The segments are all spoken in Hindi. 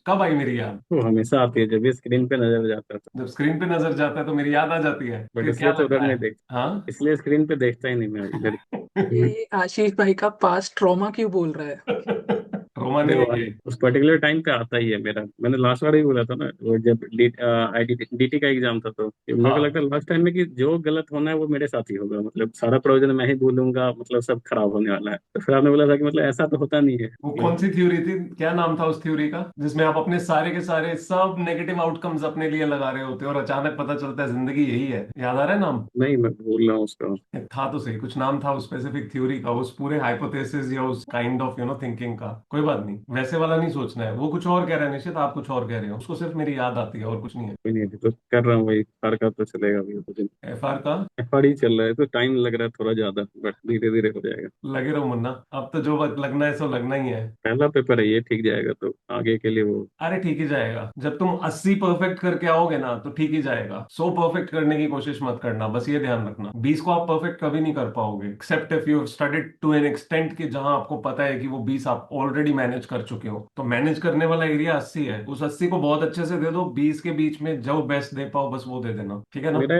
कब आई मेरी याद? वो हमेशा आती है जब भी स्क्रीन पे नजर जाता था। जब स्क्रीन पे नजर जाता है तो मेरी याद आ जाती है, बट फिर क्या इसलिए तो उधर लगता नहीं है? देख, हाँ। इसलिए स्क्रीन पे देखता ही नहीं मैं इधर। ये आशीष भाई का पास्ट ट्रॉमा क्यों बोल रहा है? रोमा अरे नहीं वो है ये। उस पर्टिकुलर टाइम पे आता ही है मेरा। मैंने लास्ट बार ही बोला था ना, वो जब डीटी का एग्जाम था, तो कि मेरे को लगता हाँ, है लास्ट टाइम में कि जो गलत होना है वो मेरे साथ ही होगा, मतलब सारा प्रोविजन मैं ही भूलूंगा, मतलब सब खराब होने वाला है। तो फिर आपने बोला था कि मतलब ऐसा तो होता नहीं है वो कौन मतलब। सी थ्योरी थी, क्या नाम था उस थ्योरी का, जिसमें आप अपने सारे के सारे सब नेगेटिव आउटकम्स अपने लिए लगा रहे होते हो और अचानक पता चलता है जिंदगी यही है? याद आ रहा है नाम? नहीं, मैं भूल रहा हूँ उसका। था तो सही, कुछ नाम था उस स्पेसिफिक थ्योरी का, उस पूरे हाइपोथेसिस या उस काइंड ऑफ थिंकिंग का। कोई बात नहीं, वैसे वाला नहीं सोचना है। वो कुछ और कह रहा है निश्चित, आप कुछ और कह रहे हो। उसको सिर्फ मेरी याद आती है और कुछ नहीं है। कोई नहीं, अभी तो कर रहा हूँ वही फार का, तो चलेगा अभी तो दिन। एफआर का? एफआर ही चल रहा है तो टाइम लग रहा है थोड़ा ज्यादा, बट धीरे धीरे हो जाएगा। लगे रहो मुन्ना, अब तो जो वक्त लगना है सो लगना ही है। पहला पेपर है ये, ठीक जाएगा तो आगे के लिए वो। अरे ठीक ही जाएगा, जब तुम 80 परफेक्ट करके आओगे ना तो ठीक ही जाएगा। 100 परफेक्ट करने की कोशिश मत करना, बस ये ध्यान रखना। 20 को आप परफेक्ट कभी नहीं कर पाओगे, except if you studied to an extent कि जहां आपको पता है कि वो 20 आप ऑलरेडी मैनेज कर चुके हो। तो मैनेज करने वाला एरिया 80 है, उस 80 को बहुत अच्छे से दे दो। 20 के बीच में जो बेस्ट दे पाओ बस वो दे देना, ठीक है ना? मेरा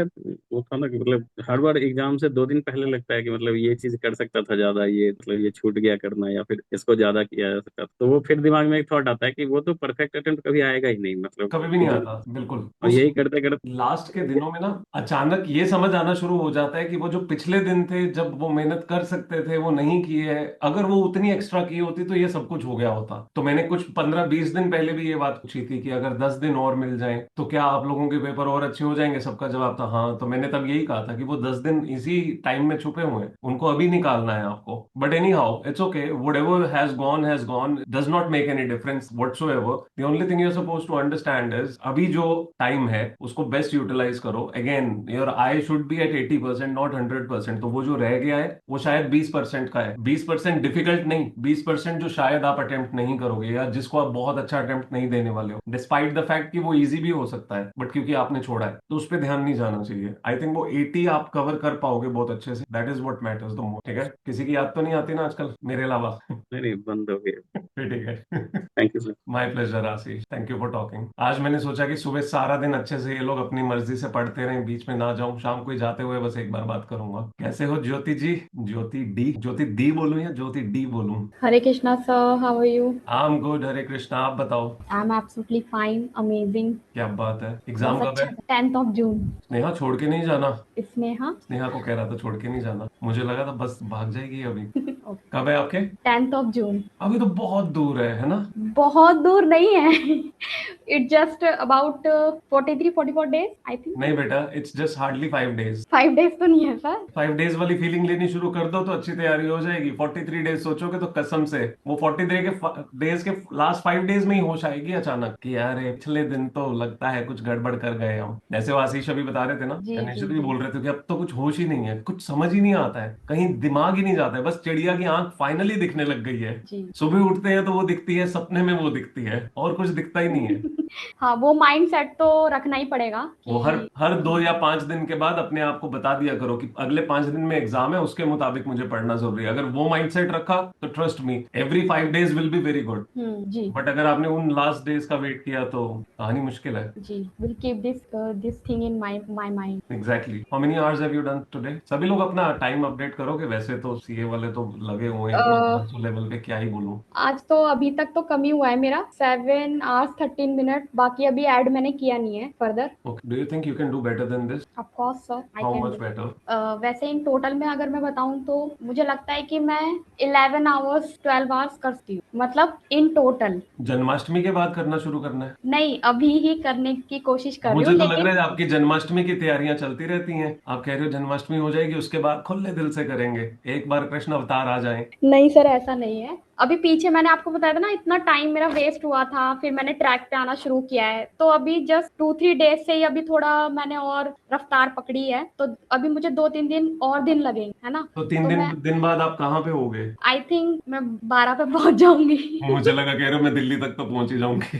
वो था ना कि मतलब हर बार एग्जाम से 2 दिन पहले लगता है कि मतलब ये चीज कर सकता था ज्यादा, ये मतलब ये छूट गया करना, या फिर इसको ज्यादा किया जा सकता था। तो वो फिर दिमाग में एक थॉट आता है कि वो तो परफेक्ट अटेम्प्ट कभी आएगा ही नहीं, मतलब कभी भी कि नहीं जो, आता, बिल्कुल। और उस यही करते करते। लास्ट के दिनों में ना अचानक ये समझ आना शुरू हो जाता है कि वो जो पिछले दिन थे जब वो मेहनत कर सकते थे वो नहीं किए है। अगर वो उतनी एक्स्ट्रा की होती तो ये सब कुछ हो गया होता। तो मैंने कुछ 15-20 दिन पहले भी ये बात पूछी थी कि अगर 10 दिन और मिल जाएं तो क्या आप लोगों के पेपर और अच्छे हो जाएंगे? सबका जवाब था हाँ। तो मैंने तब यही कहा था कि वो 10 दिन इसी टाइम में छुपे हुए हैं, उनको अभी निकालना है आपको। But anyhow it's okay, whatever has gone does not make any difference whatsoever. The only thing you are suppose to understand is अभी जो टाइम है उसको बेस्ट यूटिलाइज करो। Again your eye should be at 80%, not 100%। तो वो जो रह गया है वो शायद 20% का है। 20% डिफिकल्ट नहीं, 20% जो शायद आप अटेम्प्ट नहीं करोगे या जिसको आप बहुत अच्छा अटेम्प्ट नहीं देने वाले हो, डिस्पाइट द फैक्ट कि वो इजी भी हो सकता है, बट क्योंकि आपने छोड़ा है तो उस पर ध्यान नहीं जाना चाहिए। आई थिंक वो 80 आप कवर कर पाओगे बहुत अच्छे से, that is what matters the most. ठीक है, किसी की याद तो नहीं आती ना आजकल मेरे अलावा? नहीं नहीं, बंद हो गया। फिर ठीक है। Thank you sir. My pleasure Ashish, thank you for talking. आज मैंने सोचा कि सुबह सारा दिन अच्छे से ये लोग अपनी मर्जी से पढ़ते रहें, बीच में ना जाऊं। शाम को ही जाते हुए बस एक बार बात करूंगा। कैसे हो ज्योति जी? ज्योति दी बोलूं या ज्योति डी बोलूं? Hare Krishna, sir. How are you? I am good, Hare Krishna. आप बताओ। I'm absolutely fine. Amazing. क्या बात है, एग्जाम बस कब अच्छा है? 10th of June. स्नेहा छोड़ के नहीं जाना। स्नेहा स्नेहा को कह रहा था छोड़ के नहीं जाना, मुझे लगा था बस भाग जाएगी अभी। Okay. कब है आपके? 10th of June. अभी तो बहुत दूर है ना? बहुत दूर नहीं है. It's just about 43-44 days, I think. नहीं बेटा, it's just hardly 5 days. 5 days तो नहीं है सर. 5 डेज वाली फीलिंग लेनी शुरू कर दो तो अच्छी तैयारी हो जाएगी। 43 डेज सोचोगे तो कसम से वो 40 डेज के लास्ट 5 डेज में ही होश आएगी अचानक कि यार ये पिछले दिन तो लगता है कुछ गड़बड़ कर गए हम। जैसे वो आशीष अभी बता रहे थे ना, जी या जी निश्चित भी जी बोल रहे थे कि अब तो कुछ होश ही नहीं है, कुछ समझ ही नहीं आता है, कहीं दिमाग ही नहीं जाता है। बस चिड़िया की आंख फाइनली दिखने लग गई है। जी. सुबह उठते हैं तो वो दिखती है, सपने में वो दिखती है, और कुछ दिखता ही नहीं है। हाँ, वो माइंड सेट तो रखना ही पड़ेगा वो हर कि हर 2 या 5 दिन के बाद अपने आप को बता दिया करो कि अगले 5 दिन में एग्जाम है, उसके मुताबिक मुझे पढ़ना जरूरी है। अगर वो माइंडसेट रखा तो trust me every 5 days will be very good. जी बट अगर आपने उन लास्ट डेज का वेट किया तो कहानी मुश्किल है। जी. Will keep this thing in my mind. Exactly, how many hours have you done today? सभी लोग अपना टाइम अपडेट करोगे, वैसे तो सीए वाले तो लगे हुए हैं एकदम अ, 500 लेवल पे, क्या ही बोलूं। आज तो अभी तक तो कम ही हुआ है मेरा 7 hours 13 minutes. बाकी अभी ऐड मैंने किया नहीं है further. Okay, do you think you can do better than this? Of course sir, I how can much do. Better? वैसे इन टोटल में अगर मैं बताऊं तो मुझे लगता है कि मैं 11 hours 12 hours करती हूँ, मतलब इन टोटल. जन्माष्टमी के बाद करना शुरू करना है? नहीं, अभी ही करने की कोशिश कर रही हूँ मुझे तो लग लेकिन. रहा है आपकी जन्माष्टमी की तैयारियां चलती रहती हैं। आप कह रहे हो जन्माष्टमी हो जाएगी उसके बाद खुले दिल से करेंगे, एक बार कृष्ण अवतार आ जाएं। नहीं सर, ऐसा नहीं है. अभी पीछे मैंने आपको बताया था ना, इतना टाइम मेरा वेस्ट हुआ था, फिर मैंने ट्रैक पे आना शुरू किया है, तो अभी जस्ट 2-3 डेज से ही अभी थोड़ा मैंने और रफ्तार पकड़ी है, तो अभी मुझे 2-3 दिन और दिन लगेंगे, है ना. तो तीन तो दिन मैं दिन बाद आप कहाँ पे होगे? आई थिंक मैं 12 पे पहुंच जाऊंगी. मुझे लगा कह रहे हो मैं दिल्ली तक तो पहुंच ही जाऊंगी।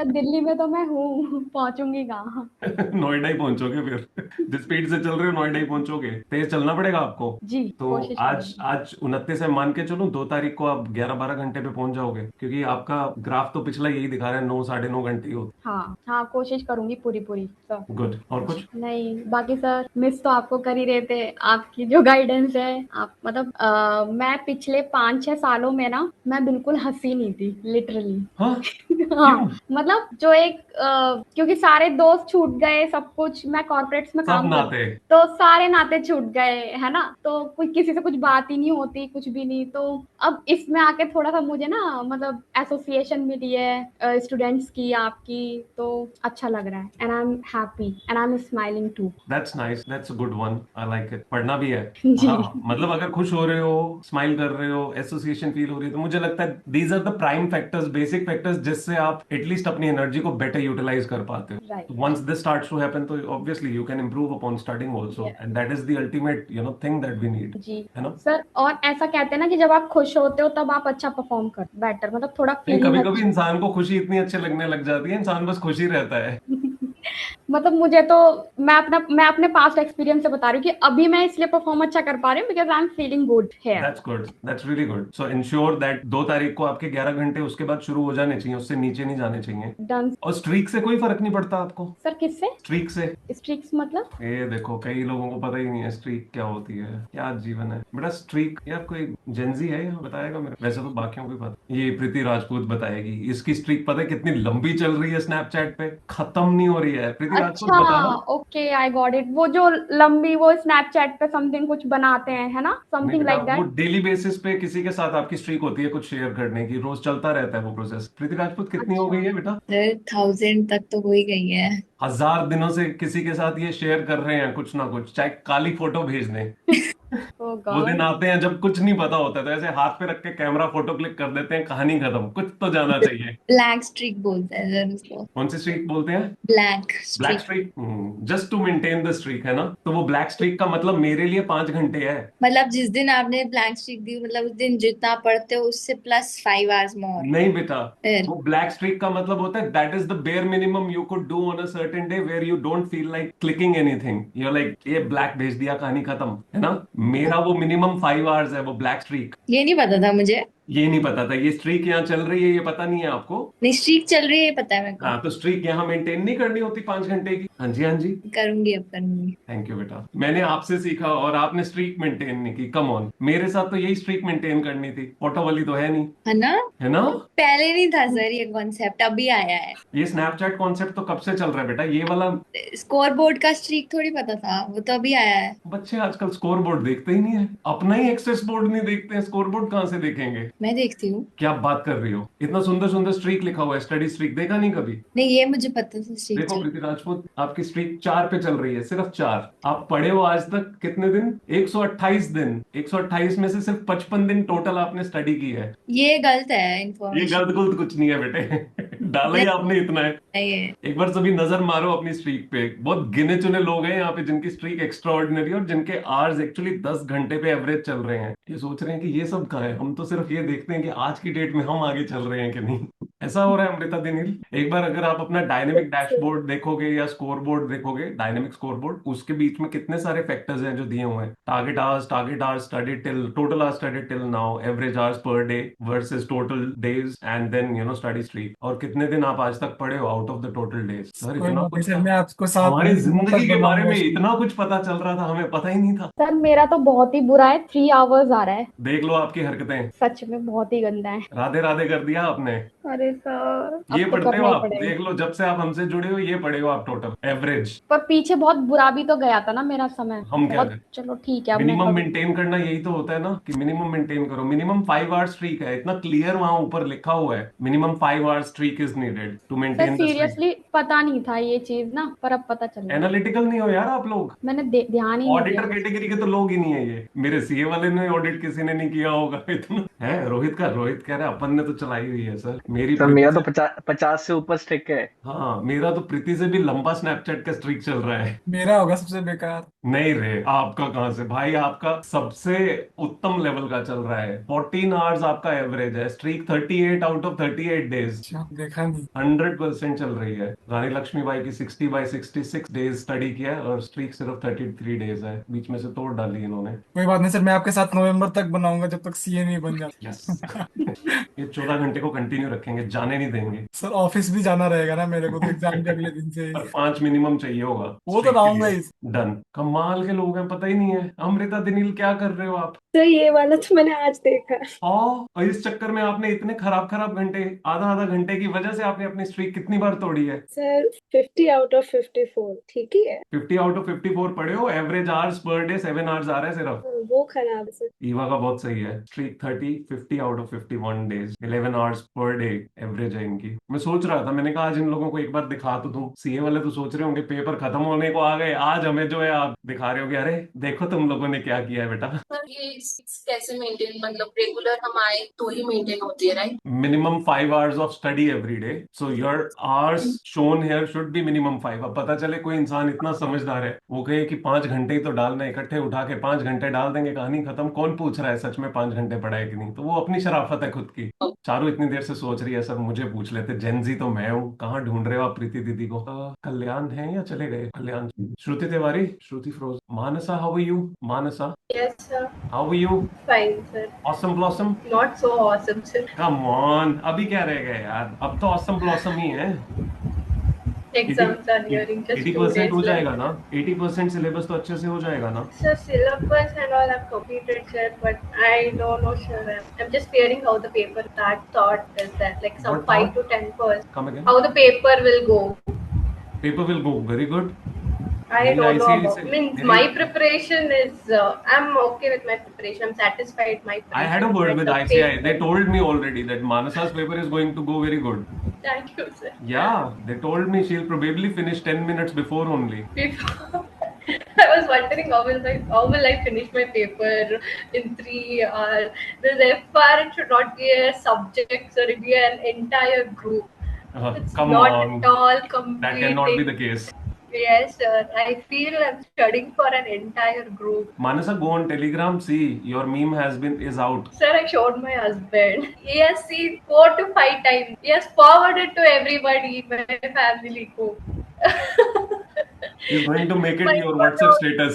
सर दिल्ली में तो मैं हूँ, पहुंचूंगी कहाँ। नोएडा ही पहुंचोगे फिर। जिस स्पीड से चल रहे हो नोएडा ही पहुंचोगे, तेज चलना पड़ेगा आपको। जी तो कोशिश आज करूंगी। आज 29 है, मान के चलो 2 तारीख को आप 11-12 घंटे पे पहुंच जाओगे, क्योंकि आपका ग्राफ तो पिछला यही दिखा रहा है 9-9.5 घंटे ही होते। हाँ हाँ, कोशिश करूंगी पूरी पूरी सर। गुड। और कुछ? नहीं बाकी सर, मिस तो आपको कर ही रहे थे, आपकी जो गाइडेंस है, आप मतलब मैं पिछले 5-6 सालों में ना मैं बिल्कुल हंसी नहीं थी लिटरली। हाँ, हाँ, क्यों? मतलब जो एक क्योंकि सारे दोस्त छूट गए, सब कुछ, मैं कॉर्पोरेट्स में सब काम कर, नाते। तो सारे नाते छूट गए है ना, तो कोई किसी से कुछ बात ही नहीं होती, कुछ भी नहीं। तो अब इसमें आके थोड़ा सा मुझे ना मतलब एसोसिएशन मिली है स्टूडेंट्स की, आपकी, तो अच्छा लग रहा है, and I am happy and I am smiling too. That's nice, that's a good one, I like it. पढ़ना भी है। जी। हाँ, मतलब अगर खुश हो रहे हो, स्माइल कर रहे हो, एसोसिएशन फील हो रही है, तो मुझे लगता है these are the prime factors, basic factors, जिससे आप एटलीस्ट अपनी एनर्जी को बेटर यूटिलाइज कर पाते हो। Right. Once this starts to happen, तो obviously you can improve upon studying also, and that is the ultimate thing that we need, जी है ना? सर, और ऐसा कहते हैं ना कि जब आप खुश होते हो तब आप अच्छा परफॉर्म कर, बेटर, मतलब थोड़ा नहीं, फीलिंग कभी कभी अच्छी। इंसान को खुशी इतनी अच्छे लगने लग जाती है, इंसान बस खुश ही रहता है। मतलब मुझे तो, मैं अपने पास्ट एक्सपीरियंस से बता रही हूँ कि अभी मैं इसलिए परफॉर्म अच्छा कर पा रही हूँ because I am feeling good here. That's good, that's really good. So ensure that 2 तारीख को आपके 11 घंटे उसके बाद शुरू हो जाने चाहिए, उससे नीचे नहीं जाने चाहिए। डन। और स्ट्रीक से कोई फर्क नहीं पड़ता आपको? सर किससे? स्ट्रीक से? स्ट्रिक्स मतलब? ये देखो, कई लोगों को पता ही नहीं है स्ट्रीक क्या होती है, क्या जीवन है बेटा स्ट्रीक। यार कोई जेंजी है यहाँ बताएगा मेरे, वैसे तो बाकियों को ही पता। ये प्रीति राजपूत बताएगी, इसकी स्ट्रीक पता है कितनी लंबी चल रही है, स्नैपचैट पे खत्म नहीं हो रही है। प्रीति राजपूत अच्छा, बताना। ओके, आई गॉट इट, वो जो लंबी, वो स्नैपचैट पे समथिंग कुछ बनाते हैं, है ना, नहीं समथिंग बेटा, लाइक वो दैट। डेली बेसिस पे किसी के साथ आपकी स्ट्रीक होती है कुछ शेयर करने की, रोज चलता रहता है वो प्रोसेस। प्रीति राजपूत कितनी हो अच्छा। गई है बेटा? 1000 तक तो हो ही गई है। 1000 दिनों से किसी के साथ ये शेयर कर रहे हैं कुछ ना कुछ, चाहे काली फोटो भेज दें। ओ वो दिन गॉड। आते हैं जब कुछ नहीं पता होता है, तो ऐसे हाथ पे रख के कैमरा फोटो क्लिक कर देते हैं, कहानी खत्म, कुछ तो जाना चाहिए। ब्लैक स्ट्रीक बोलते हैं सर उसको। कौन सी स्ट्रीक बोलते हैं? Black black streak streak. Just to maintain the streak, है ना? तो वो ब्लैक स्ट्रीक का मतलब मेरे लिए 5 घंटे है। मतलब जिस दिन आपने ब्लैक स्ट्रीक दी, मतलब उस दिन जितना पढ़ते हो उससे +5 hours मोर। नहीं बेटा, फिर वो ब्लैक स्ट्रीक का मतलब होता है that is the bare minimum you could do on a certain day where you don't feel like clicking anything, you like ये ब्लैक भेज दिया, कहानी खत्म, है ना? मेरा वो मिनिमम 5 आवर्स है वो ब्लैक स्ट्रीक। ये नहीं पता था मुझे। ये नहीं पता था, ये स्ट्रीक यहाँ चल रही है, ये पता नहीं है आपको? नहीं, स्ट्रीक चल रही है पता है मेरे को। हाँ, तो स्ट्रीक यहाँ मेंटेन नहीं करनी होती 5 घंटे की। हाँ जी, हाँ जी। करूंगी, अब करूंगी। थैंक यू बेटा, मैंने आपसे सीखा और आपने स्ट्रीक मेंटेन नहीं की, कम ऑन। मेरे साथ तो यही स्ट्रीक मेंटेन करनी थी, फोटो वाली तो है नहीं, है ना? है ना? पहले नहीं था सर ये कॉन्सेप्ट, अभी आया है। ये स्नैपचैट कॉन्सेप्ट तो कब से चल रहा है बेटा, ये वाला। स्कोर बोर्ड का स्ट्रीक थोड़ी पता था, वो तो अभी आया है। बच्चे आजकल स्कोर बोर्ड देखते ही नहीं है, अपना ही एक्सेस बोर्ड नहीं देखते हैं, स्कोर बोर्ड कहाँ से देखेंगे? मैं देखती हूँ। क्या बात कर रही हो, इतना सुंदर सुंदर स्ट्रीक लिखा हुआ है, स्टडी स्ट्रीक, देखा नहीं कभी? नहीं, ये मुझे पता था स्ट्रीक देखो चल। प्रीति राजपूत, आपकी स्ट्रीक 4 पे चल रही है, सिर्फ 4। आप पढ़े हो आज तक कितने दिन? 128 दिन। 128 में से सिर्फ 55 दिन टोटल आपने स्टडी की है। ये गलत है ये इन्फॉर्मेशन। गलत गुलत कुछ नहीं है बेटे। डाला ही आपने इतना है। नहीं है। एक बार सभी नजर मारो अपनी स्ट्रीक पे, बहुत गिने चुने लोग हैं यहाँ पे जिनकी स्ट्रीक एक्स्ट्रा ऑर्डिनरी और जिनके आवर्स एक्चुअली 10 घंटे पे एवरेज चल रहे हैं। ये सोच रहे हैं कि ये सब कहाँ है, हम तो सिर्फ ये देखते हैं कि आज की डेट में हम आगे चल रहे हैं कि नहीं। ऐसा हो रहा है अमृता दिनील। एक बार अगर आप अपना डायनेमिक डैशबोर्ड देखोगे या स्कोर बोर्ड देखोगे, डायनेमिक स्कोर बोर्ड, उसके बीच में कितने सारे फैक्टर्स हैं जो दिए हुए हैं। Target hours studied till, total hours studied till now, average hours per day versus total days, and then study streak, और कितने दिन आप आज तक पढ़े हो out of the total days. Sir कोई इतना बात नहीं कुछ सर, मैं आपको साथ हमारी में जिंदगी के बारे में बनाऊंगा। इतना कुछ पता चल रहा था, हमें पता ही नहीं था। सर मेरा तो बहुत ही बुरा है, 3 hours आ रहा है, देख लो आपकी हरकतें, सच में बहुत ही गंदा है। राधे राधे कर दिया आपने। अरे सर, ये अब तो पढ़ते हो करना ही आप, पड़ेगा। देख लो जब से आप हमसे जुड़े हो ये पढ़े हो आप टोटल एवरेज। पर पीछे बहुत बुरा भी तो गया था ना मेरा समय, हम क्या बहुत। करें? चलो ठीक है, अब मैं मिनिमम करूँ। मेंटेन करना यही तो होता है ना, कि मिनिमम मेंटेन करो। मिनिमम 5 आवर्स स्ट्रीक है, इतना क्लियर वहां ऊपर लिखा हुआ है, minimum 5 hours streak is needed to sir maintain the streak. Seriously पता नहीं था ये चीज ना, पर अब पता चल गया। एनालिटिकल नहीं हो यार आप लोग, मैंने ध्यान ही नहीं दिया। ऑडिटर कैटेगरी के तो लोग ही नहीं है ये। मेरे सीए वाले ने ऑडिट किसी ने नहीं किया होगा इतना है। रोहित कह रहा है अपन ने तो चलाई हुई है सर, मेरी सर प्रीति मेरा तो से 50 से ऊपर स्ट्रिक है। हाँ, मेरा तो प्रीति से भी लंबा स्नैपचैट का स्ट्रीक चल रहा है। मेरा होगा सबसे बेकार। नहीं रे, आपका कहाँ से भाई, आपका सबसे उत्तम लेवल का चल रहा है। 14 आवर्स आपका एवरेज है, स्ट्रीक 38 आउट ऑफ 38 डेज। अच्छा, देखा नहीं। 100% चल रही है। रानी लक्ष्मीबाई की 60/66 डेज स्टडी किया है और स्ट्रीक सिर्फ 33 डेज है, बीच में से तोड़ डाली इन्होंने। कोई बात नहीं सर, मैं आपके साथ नवंबर तक बनाऊंगा जब तक सीए नहीं बन जाता। यस। ये 14 घंटे को कंटिन्यू रखेंगे, जाने नहीं देंगे। सर ऑफिस भी जाना रहेगा ना मेरे को, तो एग्जाम के अगले दिन से ही। पर 5 मिनिमम चाहिए होगा वो तो स्ट्रीक के लाऊंगा लिए। ही। डन। कमाल के लोग हैं, पता ही नहीं है। अमृता दिनील, क्या कर रहे हो आप? तो ये वाला तो मैंने आज देखा। और इस चक्कर में आपने इतने खराब खराब घंटे, आधा आधा घंटे की वजह से आपने अपनी स्ट्रीक कितनी बार तोड़ी है? सर 50 आउट ऑफ 54 ठीक ही है। 50 आउट ऑफ 54 पढ़े हो। Average hours per day 7 hours आ रहा है सिर्फ। वो खराब है सर। ईवा का बहुत सही है। Streak 50 out of 51 days, 11 hours per day average है इनकी। मैं सोच रहा था, मैंने कहा आज इन लोगों को एक बार दिखा तो दूं। सीए वाले तो सोच रहे होंगे पेपर खत्म होने को आ गए, आज हमें जो है आप दिखा रहे होगे, अरे देखो तुम लोगों ने क्या किया है बेटा। सर ये कैसे मेंटेन, मतलब रेगुलर हम आए तो ही मेंटेन होती है, right? Minimum 5 hours of study every day, so your hours shown here should be minimum 5। अब पता चले कोई इंसान इतना समझदार है, वो कहे कि 5 घंटे ही तो डालना है, इकट्ठे उठा के 5 घंटे डाल देंगे, कहानी खत्म। कौन पूछ रहा है सच में 5 घंटे पढ़ा है कि नहीं? तो वो अपनी शराफत है खुद की। चारू इतनी देर से सोच रही है, सब मुझे पूछ लेते। जेनजी तो मैं हूँ। कहाँ ढूंढ रहे हो आप प्रीति दीदी को? कल्याण है या चले गए? Kalyan. Shruti Tiwari, Shruti froze. Manasa, how are you? Manasa, yes sir. How are you? Fine sir. Awesome blossom. Not so awesome sir. Come on, अभी क्या रह गए यार, अब तो ऑसम ब्लॉसम ही है। एग्जाम्स आर नियरिंग, जस्ट 80% हो जाएगा ना? 80% सिलेबस तो अच्छे से हो जाएगा ना? Sir, syllabus and all I've completed, sir, but I don't know, sir. I'm just fearing how the paper that thought is that, like some What 5 thought? to 10%. Come again. How the paper will go. Paper will go very good. I Very don't know ICSE about. Means very- my preparation is. I'm okay with my preparation. I'm satisfied with my I had a preparation, word but with the ICI. paper- They told me already that Manasa's paper is going to go very good. Thank you, sir. Yeah, they told me she'll probably finish 10 minutes before only. Before, I was wondering how will I finish my paper in 3 hours. This FR, it should not be a subject, sir. It be an entire group. It's Come not on. at all That completing. cannot be the case. Yes, sir. I feel I'm studying for an entire group. Manasa, go on Telegram. See, your meme is out. Sir, I showed my husband. He has seen 4 to 5 times. He has forwarded to everybody, my family ko. He's going to make it My your in-laws WhatsApp also- status.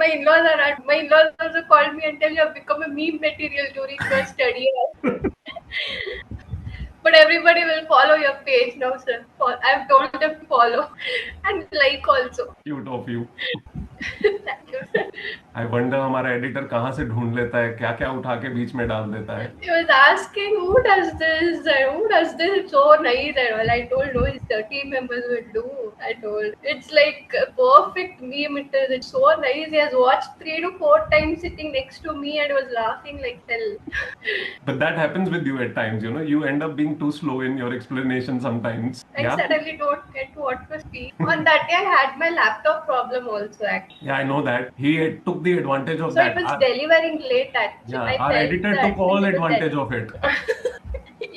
My in-laws also called me and tell you have become a meme material during your study. But everybody will follow your page now, sir. I've told them to follow and like also. Cute of you. Thank you, sir. I wonder हमारा एडिटर कहाँ से ढूंढ लेता है, क्या क्या उठा के बीच में डाल देता है। He was asking, who does this? And who does this? It's so nice. And all I told, no, his 30 members will do. I told, it's like a perfect meme. It is. It's so nice. He has watched 3 to 4 times sitting next to me and was laughing like hell. But that happens with you at times, you know. You end up being too slow in your explanation sometimes. I Yeah. suddenly don't get what to speak. On that day, I had my laptop problem also, actually. Yeah, I know that. He took the advantage of So that. it was delivering late, actually. Yeah, I our felt editor that took all he was advantage of it.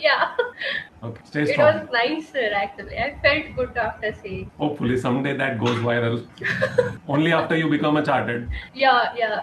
Yeah. Okay, stay It strong. was nicer, actually. I felt good after saying. Hopefully someday that goes viral. Only after you become a chartered. Yeah.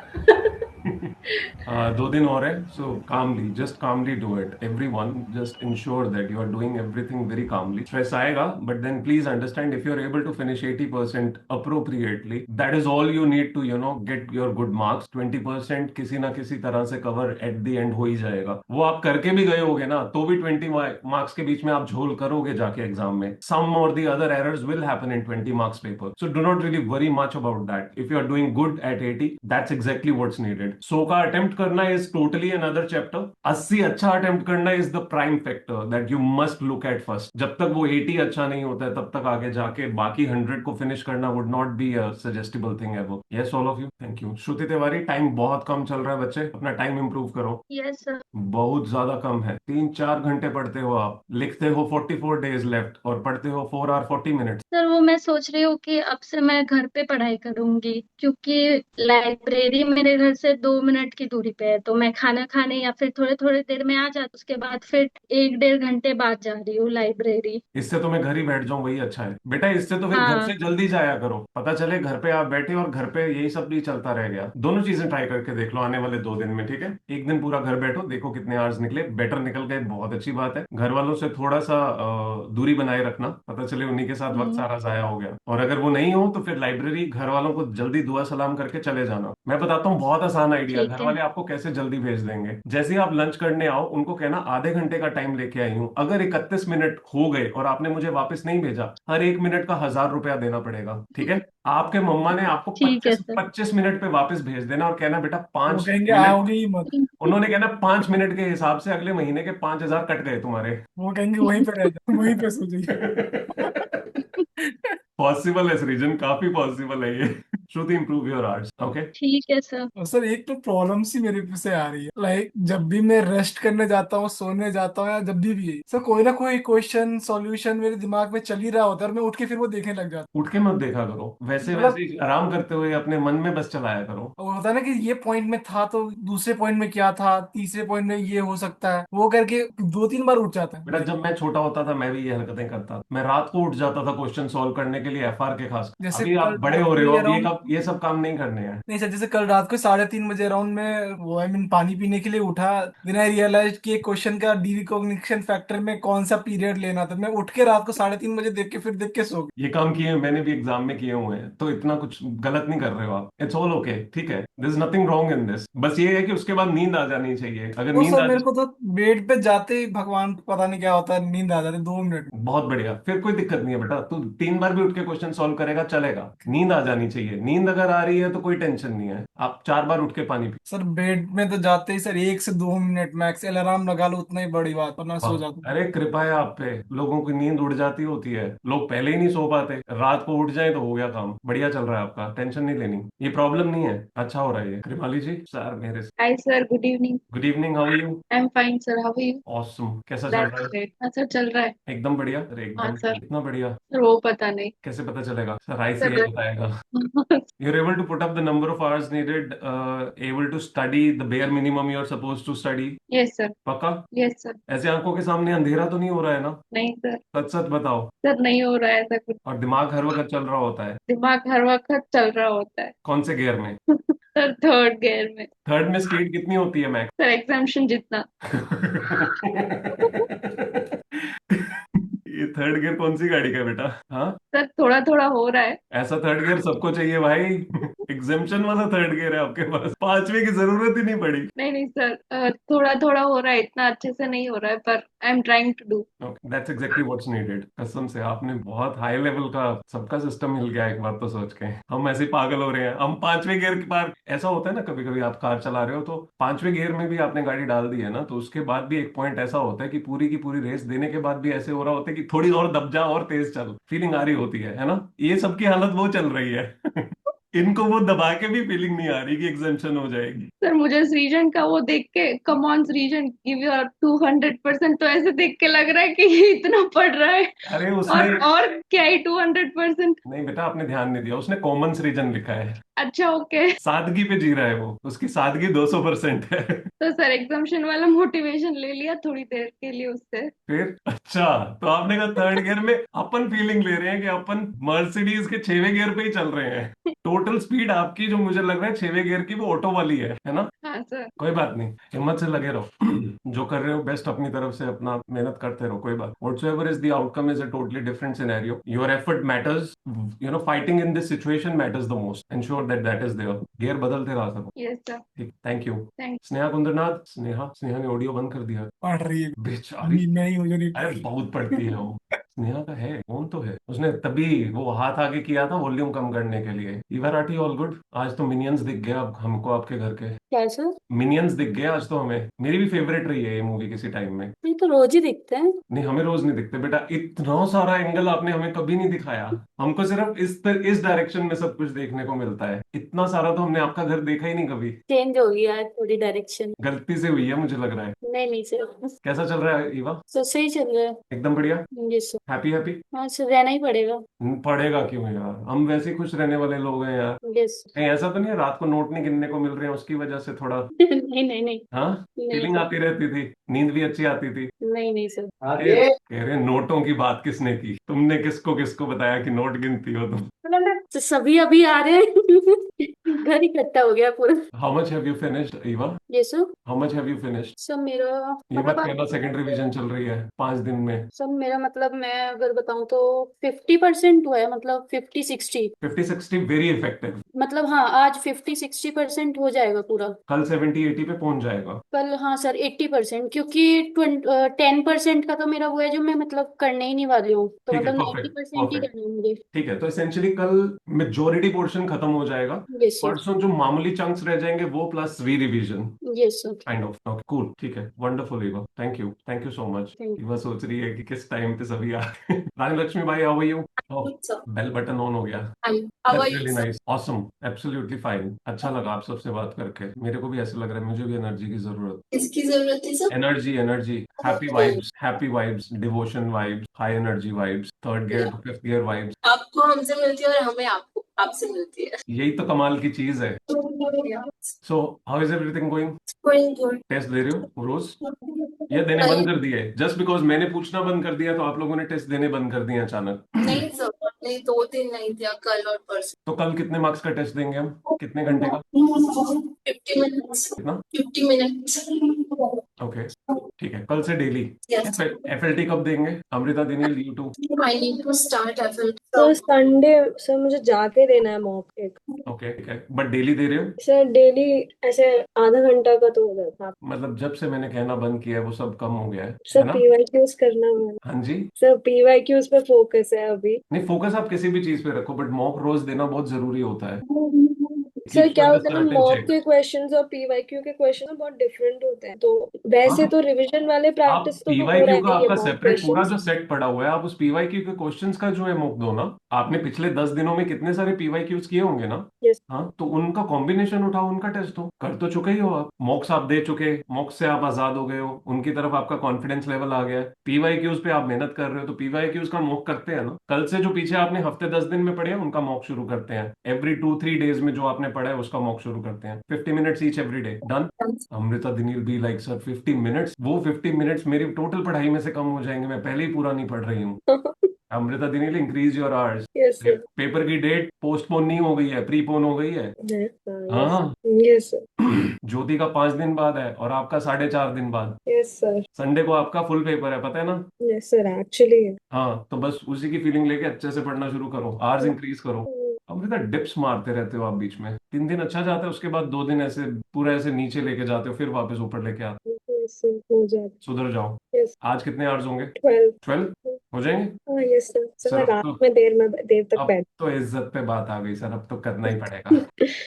2 दिन और है, so calmly, just calmly do it. Everyone, just ensure that you are doing everything very calmly. Stress आएगा, but then please understand, if you're able to finish 80% appropriately, that is all you need to, you know, get your good marks. 20% किसी ना किसी तरह से cover at the end हो ही जाएगा। वो आप करके भी गए होगे ना, तो भी 20 marks के बीच में आप झोल करोगे जाके एग्जाम में। Some or the other errors will happen in 20 marks paper. So do not really worry much about that. If you are doing good at 80, that's exactly what's needed. 100 का attempt करना is totally another chapter. 80 अच्छा attempt करना is the prime factor that you must look at first. जब तक वो 80 अच्छा नहीं होता है, तब तक आगे जाके बाकी 100 को finish करना would not be a suggestible thing ever. Yes, all of you. Thank you. Shruti Tiwari, time बहुत कम चल रहा है बच्चे, अपना टाइम इंप्रूव करो। Yes sir. बहुत ज्यादा कम है। 3-4 घंटे पढ़ते हो आप, लिखते हो 44 days left और पढ़ते हो 4 hour 40 minutes। सर वो मैं सोच रही हूँ कि अब से मैं घर पे पढ़ाई करूंगी, क्योंकि लाइब्रेरी मेरे घर से 2 मिनट मिनट की दूरी पे है, तो मैं खाना खाने या फिर थोड़े थोड़े देर में आ जाती, उसके बाद फिर 1 डेढ़ घंटे बाद जा रही हूँ लाइब्रेरी। इससे तो मैं घर ही बैठ जाऊं, वही अच्छा है बेटा। इससे तो फिर घर हाँ। से जल्दी जाया करो, पता चले घर पे आप बैठे और घर पे यही सब भी चलता रह गया। दोनों चीजें ट्राई करके देख लो आने वाले 2 दिन में, ठीक है? एक दिन पूरा घर बैठो, देखो कितने आवर्स निकले। बेटर निकल गए, बहुत अच्छी बात है। घर वालों से थोड़ा सा दूरी बनाए रखना, पता चले उन्हीं के साथ वक्त हम्म। सारा जाया हो गया। और अगर वो नहीं हो तो फिर लाइब्रेरी घर वालों को जल्दी दुआ सलाम करके चले जाना। मैं बताता हूँ, बहुत आसान आइडिया। घर ठीक है। वाले आपको कैसे जल्दी भेज देंगे, जैसे ही आप लंच करने आओ उनको कहना आधे घंटे का टाइम लेके आई हूँ। अगर 31 मिनट हो गए और आपने मुझे वापस नहीं भेजा, हर 1 मिनट का 1,000 रुपया देना पड़ेगा, ठीक है? आपके मम्मा ने आपको ठीक है 25 सर। 25 मिनट पे वापस भेज देना और कहना बेटा वो 5 कहेंगे मिनट आओगे ही मत। उन्होंने कहना 5 मिनट के हिसाब से अगले महीने के 5,000 कट गए तुम्हारे। वो कहेंगे वहीं पे रह जाओ, वहीं पे सो जाइए। पॉसिबल है सृजन, काफी पॉसिबल है ये। श्रुति, इंप्रूव योर आर्ट्स, ओके? ठीक है सर। और सर एक तो प्रॉब्लम सी मेरे पे से आ रही है, लाइक जब भी मैं रेस्ट करने जाता हूँ, सोने जाता हूँ, या जब भी सर कोई ना कोई क्वेश्चन सॉल्यूशन मेरे दिमाग में चल ही रहा होता है और मैं उठ के फिर वो देखने लग जाता उठ के मत देखा करो, वैसे मतलब वैसे ही आराम करते हुए अपने मन में बस चलाया करो। हूँ। वो होता है ना कि ये पॉइंट में था तो दूसरे पॉइंट में क्या था, तीसरे पॉइंट में ये हो सकता है, वो करके 2-3 बार उठ जाता बेटा है। जब मैं छोटा होता था मैं भी ये हरकतें करता था। मैं रात को उठ जाता था क्वेश्चन सॉल्व करने के लिए, एफआर के खास। जैसे अभी कल आप बड़े रात हो को रहे हो, ही अब ये अराउंड, कब ये सब काम नहीं करने हैं। नहीं सर, जैसे कल रात को 3:30 बजे अराउंड में वो पानी पीने के लिए उठा। देन आई रियलाइज कि एक क्वेश्चन का डी रिकॉग्निशन फैक्टर में कौन सा पीरियड लेना था। मैं उठ के रात को 3:30 बजे देख के फिर देख के सो गया। ये काम किए हैं, मैंने भी एग्जाम में किए हुए हैं, तो इतना कुछ गलत नहीं कर रहे हो आप। इट्स ऑल ओके, ठीक है? There is nothing wrong in this. बस ये है कि उसके बाद नींद आ जानी चाहिए। अगर वो नींद सर आ मेरे को तो बेड पे जाते ही भगवान को पता नहीं क्या होता है, नींद आ जाती है 2 मिनट में। बहुत बढ़िया, फिर कोई दिक्कत नहीं है बेटा। तू 3 बार भी उठ के क्वेश्चन सॉल्व करेगा, चलेगा। नींद आ जानी चाहिए। नींद अगर आ रही है तो कोई टेंशन नहीं है, आप 4 बार उठ के पानी पी। सर बेड में तो जाते ही सर 1 से 2 मिनट मैक्स, अलार्म लगा लो उतना ही बड़ी बात, वरना सो जाता हूँ। अरे कृपा है आप पे, लोगों की नींद उड़ जाती होती है। लोग पहले ही नहीं सो पाते, रात को उठ जाए तो हो गया काम। बढ़िया चल रहा है आपका, टेंशन नहीं लेनी, ये प्रॉब्लम नहीं है, अच्छा हो रहा है ये। कृपाली जी सर मेरे। Hi sir, good evening. Good evening, how are you? I'm fine sir, how are you? Awesome, कैसा चल रहा That's है? great. हाँ सर चल रहा है। एकदम बढ़िया। अरे हाँ एकदम सर। इतना बढ़िया सर वो पता नहीं। कैसे पता चलेगा? Sir I C sir I बताएगा। You're able to put up the number of hours needed, able to study the bare minimum you're supposed to study. yes sir, पक्का? yes sir. ऐसे आंखों के सामने अंधेरा तो नहीं हो रहा है ना? नहीं सर, सच सच बताओ। सर नहीं हो रहा है ऐसा कुछ। और दिमाग हर वक्त चल रहा होता है? दिमाग हर वक्त चल रहा होता है। कौन से गियर में? सर थर्ड गियर में। थर्ड में स्पीड कितनी होती है मैक्स? सर एग्जाम्शन जितना। ये थर्ड गियर कौन सी गाड़ी का है बेटा? हाँ, सर थोड़ा थोड़ा हो रहा है। ऐसा थर्ड गियर सबको चाहिए भाई। एग्जेम्पन वाला थर्ड गियर है आपके पास, पांचवे की जरूरत ही नहीं पड़ी। नहीं नहीं सर, थोड़ा थोड़ा हो रहा है, इतना अच्छे से नहीं हो रहा है, पर I am trying to do. That's exactly what's needed. कसम से आपने बहुत हाई लेवल का सबका सिस्टम हिल गया एक बार तो सोच के। हम ऐसे ही पागल हो रहे हैं, हम पांचवे गियर के पार। ऐसा होता है ना, कभी कभी आप कार चला रहे हो तो पांचवे गियर में भी आपने गाड़ी डाल दी है ना, तो उसके बाद भी एक पॉइंट ऐसा होता है कि पूरी की पूरी रेस देने के बाद भी ऐसे हो रहा होता है कि थोड़ी और दब जा और तेज चल, फीलिंग आ रही होती है ना? ये सबकी हालत वो चल रही है। इनको वो दबा के भी फीलिंग नहीं आ रही कि एग्जेम्पशन हो जाएगी। सर मुझे सृजन का वो देख के, कम ऑन सृजन गिव योर 200%, तो ऐसे देख के लग रहा है कि ये इतना पढ़ रहा है। अरे उसने और क्या ही 200%। नहीं बेटा, आपने ध्यान नहीं दिया, उसने कॉमन रीजन लिखा है। अच्छा ओके। सादगी पे जी रहा है वो, उसकी सादगी 200% है। तो सर एग्जाम्शन वाला मोटिवेशन ले लिया थोड़ी देर के लिए उससे। फिर अच्छा, तो आपने कहा थर्ड गियर में अपन फीलिंग ले रहे हैं कि अपन मर्सिडीज के 6वें गियर पे ही चल रहे हैं। टोटल स्पीड आपकी जो मुझे लग रहा है 6वें गियर की, वो ऑटो वाली है ना? हाँ सर। कोई बात नहीं, हिम्मत से लगे रहो। जो कर रहे हो बेस्ट अपनी तरफ से अपना मेहनत करते रहो, कोई बात। Whatsoever is the outcome is a totally different scenario. Your effort matters, fighting in this situation matters the most. Ensure that that is there. Gear बदलते रहा सको। Yes sir. ठीक, thank you. Thank. Sneha Kundranath, Sneha Sneha ने ऑडियो बंद कर दिया। पढ़ रही है, बेचारी, नींद में नहीं हो रही। अरे बहुत पढ़ती है वो। स्नेहा का है फोन तो है, उसने तभी वो हाथ आगे किया था वॉल्यूम कम करने के लिए। Eva Rathi, all good? आज तो मिनियंस दिख गया अब हमको आपके घर के। क्या सर? मिनियंस दिख गए आज तो हमें। मेरी भी फेवरेट रही है ये मूवी किसी टाइम में। ये तो रोज ही दिखते हैं। नहीं, हमें रोज नहीं दिखते बेटा, इतना सारा एंगल आपने हमें कभी नहीं दिखाया। हमको सिर्फ इस डायरेक्शन में सब कुछ देखने को मिलता है। इतना सारा तो हमने आपका घर देखा ही नहीं कभी। चेंज हो गया है थोड़ी डायरेक्शन। गलती से हुई है मुझे लग रहा है। नहीं नहीं सर, कैसा चल रहा है ईवा? तो सही चल रहा है। एकदम बढ़िया। जी सर। Happy happy? हाँ सर, रहना ही पड़ेगा। पड़ेगा क्यों यार, हम वैसे ही खुश रहने वाले लोग हैं यार। यस। कहीं ऐसा तो नहीं है रात को नोट नहीं गिनने को मिल रहे हैं उसकी वजह से थोड़ा? नहीं नहीं नहीं। हाँ, नहीं फीलिंग सर। आती रहती थी, नींद भी अच्छी आती थी। नहीं नहीं सर। कह रहे हैं, नोटों की बात किसने की, तुमने किसको किसको बताया कि नोट गिनती हो तुम? तो सभी अभी आ रहे हैं। घर इकट्ठा हो गया पूरा। How much have you finished Eva? Yeah sir. How much have you finished? सब मेरा ये मत मतलब कहना सेकंड रिवीजन चल रही है 5 दिन में। सब मेरा मतलब मैं अगर बताऊं तो 50% हुआ है, मतलब 50-60। 50-60 वेरी इफेक्टिव। मतलब हाँ, आज 50-60% हो जाएगा पूरा। कल 70-80 पे पहुंच जाएगा। कल हाँ सर 80%, क्योंकि 10% का तो मेरा वो है जो मैं मतलब करने ही नहीं वाली हूँ, तो ठीक है, मतलब नाइन्टी परफेक्ट परसेंट ही परफेक्ट। करना है मुझे। ठीक है, तो एसेंशियली कल मेजोरिटी पोर्शन खत्म हो जाएगा। Yes sir. परसों जो मामूली चंक्स रह जाएंगे वो प्लस री revision yes sir. Kind of. Okay cool, ठीक है, wonderful Eva, thank you so much. Thank Eva सोच रही है कि किस टाइम पे सभी आ रानी लक्ष्मी भाई, how are you? Good, sir. Bell button on हो गया। How are that's you, really sir? Nice, awesome, absolutely fine. अच्छा लगा आप सबसे बात करके, मेरे को भी ऐसा लग रहा है मुझे भी एनर्जी की जरूरत। किसकी जरूरत थी, sir? Energy energy, happy vibes, devotion vibes, high energy vibes, third gear to fifth gear vibes. आपको हमसे मिलती है और हमें आपको आपसे मिलती है। यही तो कमाल की चीज है। Yeah. So how is everything going? Going good. Test दे रहे हो रोज या देने बंद कर दिए? जस्ट बिकॉज मैंने पूछना बंद कर दिया तो आप लोगों ने टेस्ट देने बंद कर दिए अचानक? नहीं सर, नहीं 2 दिन नहीं दिया, कल और परसों। तो कल कितने मार्क्स का टेस्ट देंगे हम, कितने घंटे का? 50 minutes. कितना? 50 minutes. ओके, ठीक है, कल से डेली। Yes. एफएलटी कब देंगे? Amrita Dinil, you too? I need to start FL. Sir Sunday sir मुझे जाके देना है मॉक एक। ओके, ठीक है, बट डेली दे रहे हो? सर डेली ऐसे आधा घंटा का तो हो जाता है। मतलब जब से मैंने कहना बंद किया है वो सब कम हो गया है सर ना? पीवाईक्यूज करना है। हाँ जी। सर पीवाईक्यूज पे फोकस है अभी। नहीं, फोकस आप किसी भी चीज पे रखो बट मॉक रोज देना बहुत जरूरी होता है। सर Keeps you क्या under होता है ना, certain मॉक check. के क्वेश्चंस और पीवाईक्यू के क्वेश्चन बहुत डिफरेंट होते हैं, तो वैसे हाँ, तो रिवीजन वाले आप प्रैक्टिस तो हो पीवाईक्यू का रहा है ये आपका मॉक सेपरेट पूरा क्वेश्चंस। जो सेट पड़ा हुआ है, आप उस पीवाईक्यू के क्वेश्चंस का जो है मॉक दो ना। आपने पिछले 10 दिनों में कितने सारे पीवाईक्यूज किए होंगे ना? यस। हाँ, तो उनका कॉम्बिनेशन उठाओ, उनका टेस्ट दो। कर तो चुके ही हो आप, मॉक्स आप दे चुके, मॉक्स से आप आजाद हो गए हो, उनकी तरफ आपका कॉन्फिडेंस लेवल आ गया है। पीवाईक्यूज पे आप मेहनत कर रहे हो तो पीवाईक्यूज का मॉक करते हैं ना। कल से जो पीछे आपने हफ्ते 10 दिन में पढ़े हैं उनका मॉक शुरू करते हैं। एवरी 2-3 डेज में जो आपने पढ़ा है उसका मॉक शुरू करते हैं। 50 minutes each every day, done. Amrita Dinil be like sir 50 minutes, वो 50 मिनट्स मेरी टोटल पढ़ाई में से कम हो जाएंगे, मैं पहले ही पूरा नहीं पढ़ रही हूँ। Amrita Dinil, increase your hours. Yes sir. Paper की डेट पोस्टपोन नहीं हो गई है, प्रीपोन हो गई है। हाँ, यस सर। ज्योति का 5 दिन बाद है और आपका 4.5 दिन बाद। Yes sir. संडे को आपका फुल पेपर है, पता है ना? Yes sir actually. हाँ, तो बस उसी की फीलिंग लेके अच्छे से पढ़ना शुरू करो, आवर्स इंक्रीज करो। अमृता डिप्स मारते रहते हो आप बीच में, 3 दिन अच्छा जाता है, उसके बाद 2 दिन ऐसे पूरा ऐसे नीचे लेके जाते हो, फिर वापस ऊपर लेके आते हो। हो जाए। सुधर जाओ। यस। आज कितने आवर्स होंगे? 12 हो जाएंगे? हाँ यस सर। सर सर मैं अब रात तो में देर तक अब बैठ। तो इज्जत पे बात आ गई सर, अब तो करना ही पड़ेगा।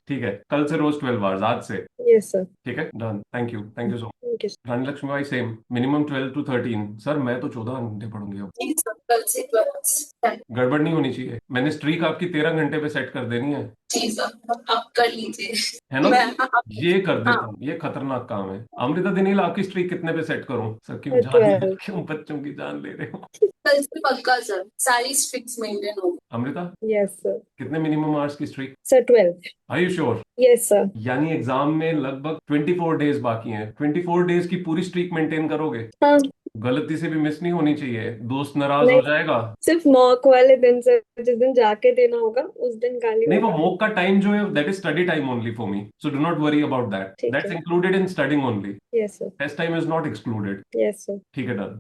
ठीक है, कल से रोज 12 आवर्स, आज से। Yes sir. ठीक है, done, thank you so much. Thank you. Rani Lakshmi भाई सेम, मिनिमम 12 to 13। सर मैं तो 14 घंटे पढ़ूंगी अब। जी सर, कल से 12 गड़बड़ नहीं होनी चाहिए, मैंने स्ट्रीक आपकी 13 घंटे पे सेट कर देनी है। जी सर, आप कर लीजिए। है ना? मैं ये कर देता हाँ। हूँ, ये खतरनाक काम है। अमृता दिनील, आपकी स्ट्रीक कितने पे सेट करूं? सर क्यों 12। क्यों बच्चों की जान ले रहे हो? कल से पक्का सर, सारी स्ट्रिक्स मेंटेन होगी। Amrita, yes sir. कितने मिनिमम आवर्स की streak? Sir 12। Are you sure? Yes sir. यानी एग्जाम में लगभग 24 डेज बाकी हैं, 24 डेज की पूरी स्ट्रीक मेंटेन करोगे? हाँ। गलती से भी मिस नहीं होनी चाहिए, दोस्त नाराज हो नहीं, जाएगा। सिर्फ मॉक वाले दिन सर, जिस दिन जाके देना होगा उस दिन गाली नहीं, वो होगा। मॉक का टाइम जो है that is study time only for me, so do not worry about that, ठीक दैट्स है। Included in studying only. Yes sir. Test time is not excluded. Yes sir. ठीक है, done.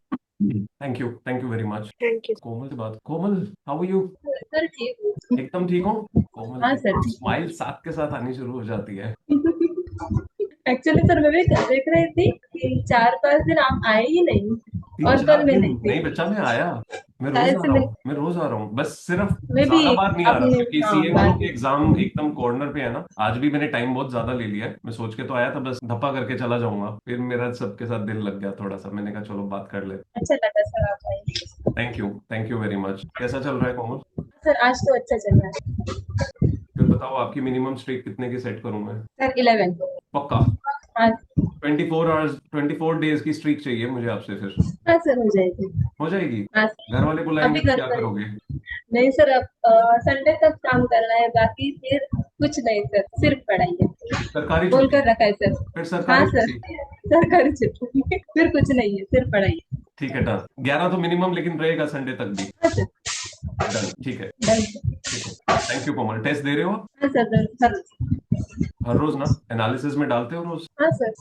Thank you very much. Thank you. Komal से बात, Komal how are you? Sir ठीक हूँ। एकदम ठीक हो? कोमल हाँ की सर। स्माइल साथ के साथ आनी शुरू हो जाती है। एक्चुअली सर मैं भी देख रही थी कि 4-5 दिन आप आए ही नहीं, 3 और 4 कल मैं दिन नहीं नहीं थी। बच्चा, मैं आया, मैं रोज शायद आ से रहा मैं हूँ, मैं रोज आ रहा हूँ, बस सिर्फ मैं भी ज्यादा बार नहीं आ रहा अपने क्योंकि हाँ सीए बात के एग्जाम एकदम कॉर्नर पे है ना। आज भी मैंने टाइम बहुत ज्यादा ले लिया है, मैं सोच के तो आया था बस धप्पा करके चला जाऊंगा, फिर मेरा सबके साथ दिल लग गया थोड़ा सा, मैंने कहा चलो बात कर ले। अच्छा लगा सर आप आए। Thank you very much. कैसा चल रहा है कोमल? सर आज तो अच्छा चल रहा है। फिर बताओ आपकी मिनिमम स्ट्रीक कितने की सेट करूं मैं? सर 11। पक्का? हाँ 24 आवर्स 24 डेज की स्ट्रीक चाहिए मुझे आपसे फिर। हाँ सर हो जाएगी। हो जाएगी? हाँ घर वाले अभी बुलाएंगे तो घर क्या पर करोगे? नहीं सर, अब संडे तक काम करना है, बाकी फिर कुछ नहीं सर, सिर्फ पढ़ाई है। सरकारी बोल छुट्टी? कर रखा है सर। फिर हाँ सरकारी सर, छुट्टी? सरकारी छुट्टी फिर कुछ नहीं है, सिर्फ पढ़ाई है। ठीक है, डन। 11 तो मिनिमम लेकिन रहेगा संडे तक भी। हाँ सर, डन, ठीक है। Done sir. ठीक है, थैंक यू कोमल। टेस्ट दे रहे हो आप? हाँ सर, डन सर। हर रोज ना एनालिसिस में डालते हो रोज? हाँ सर,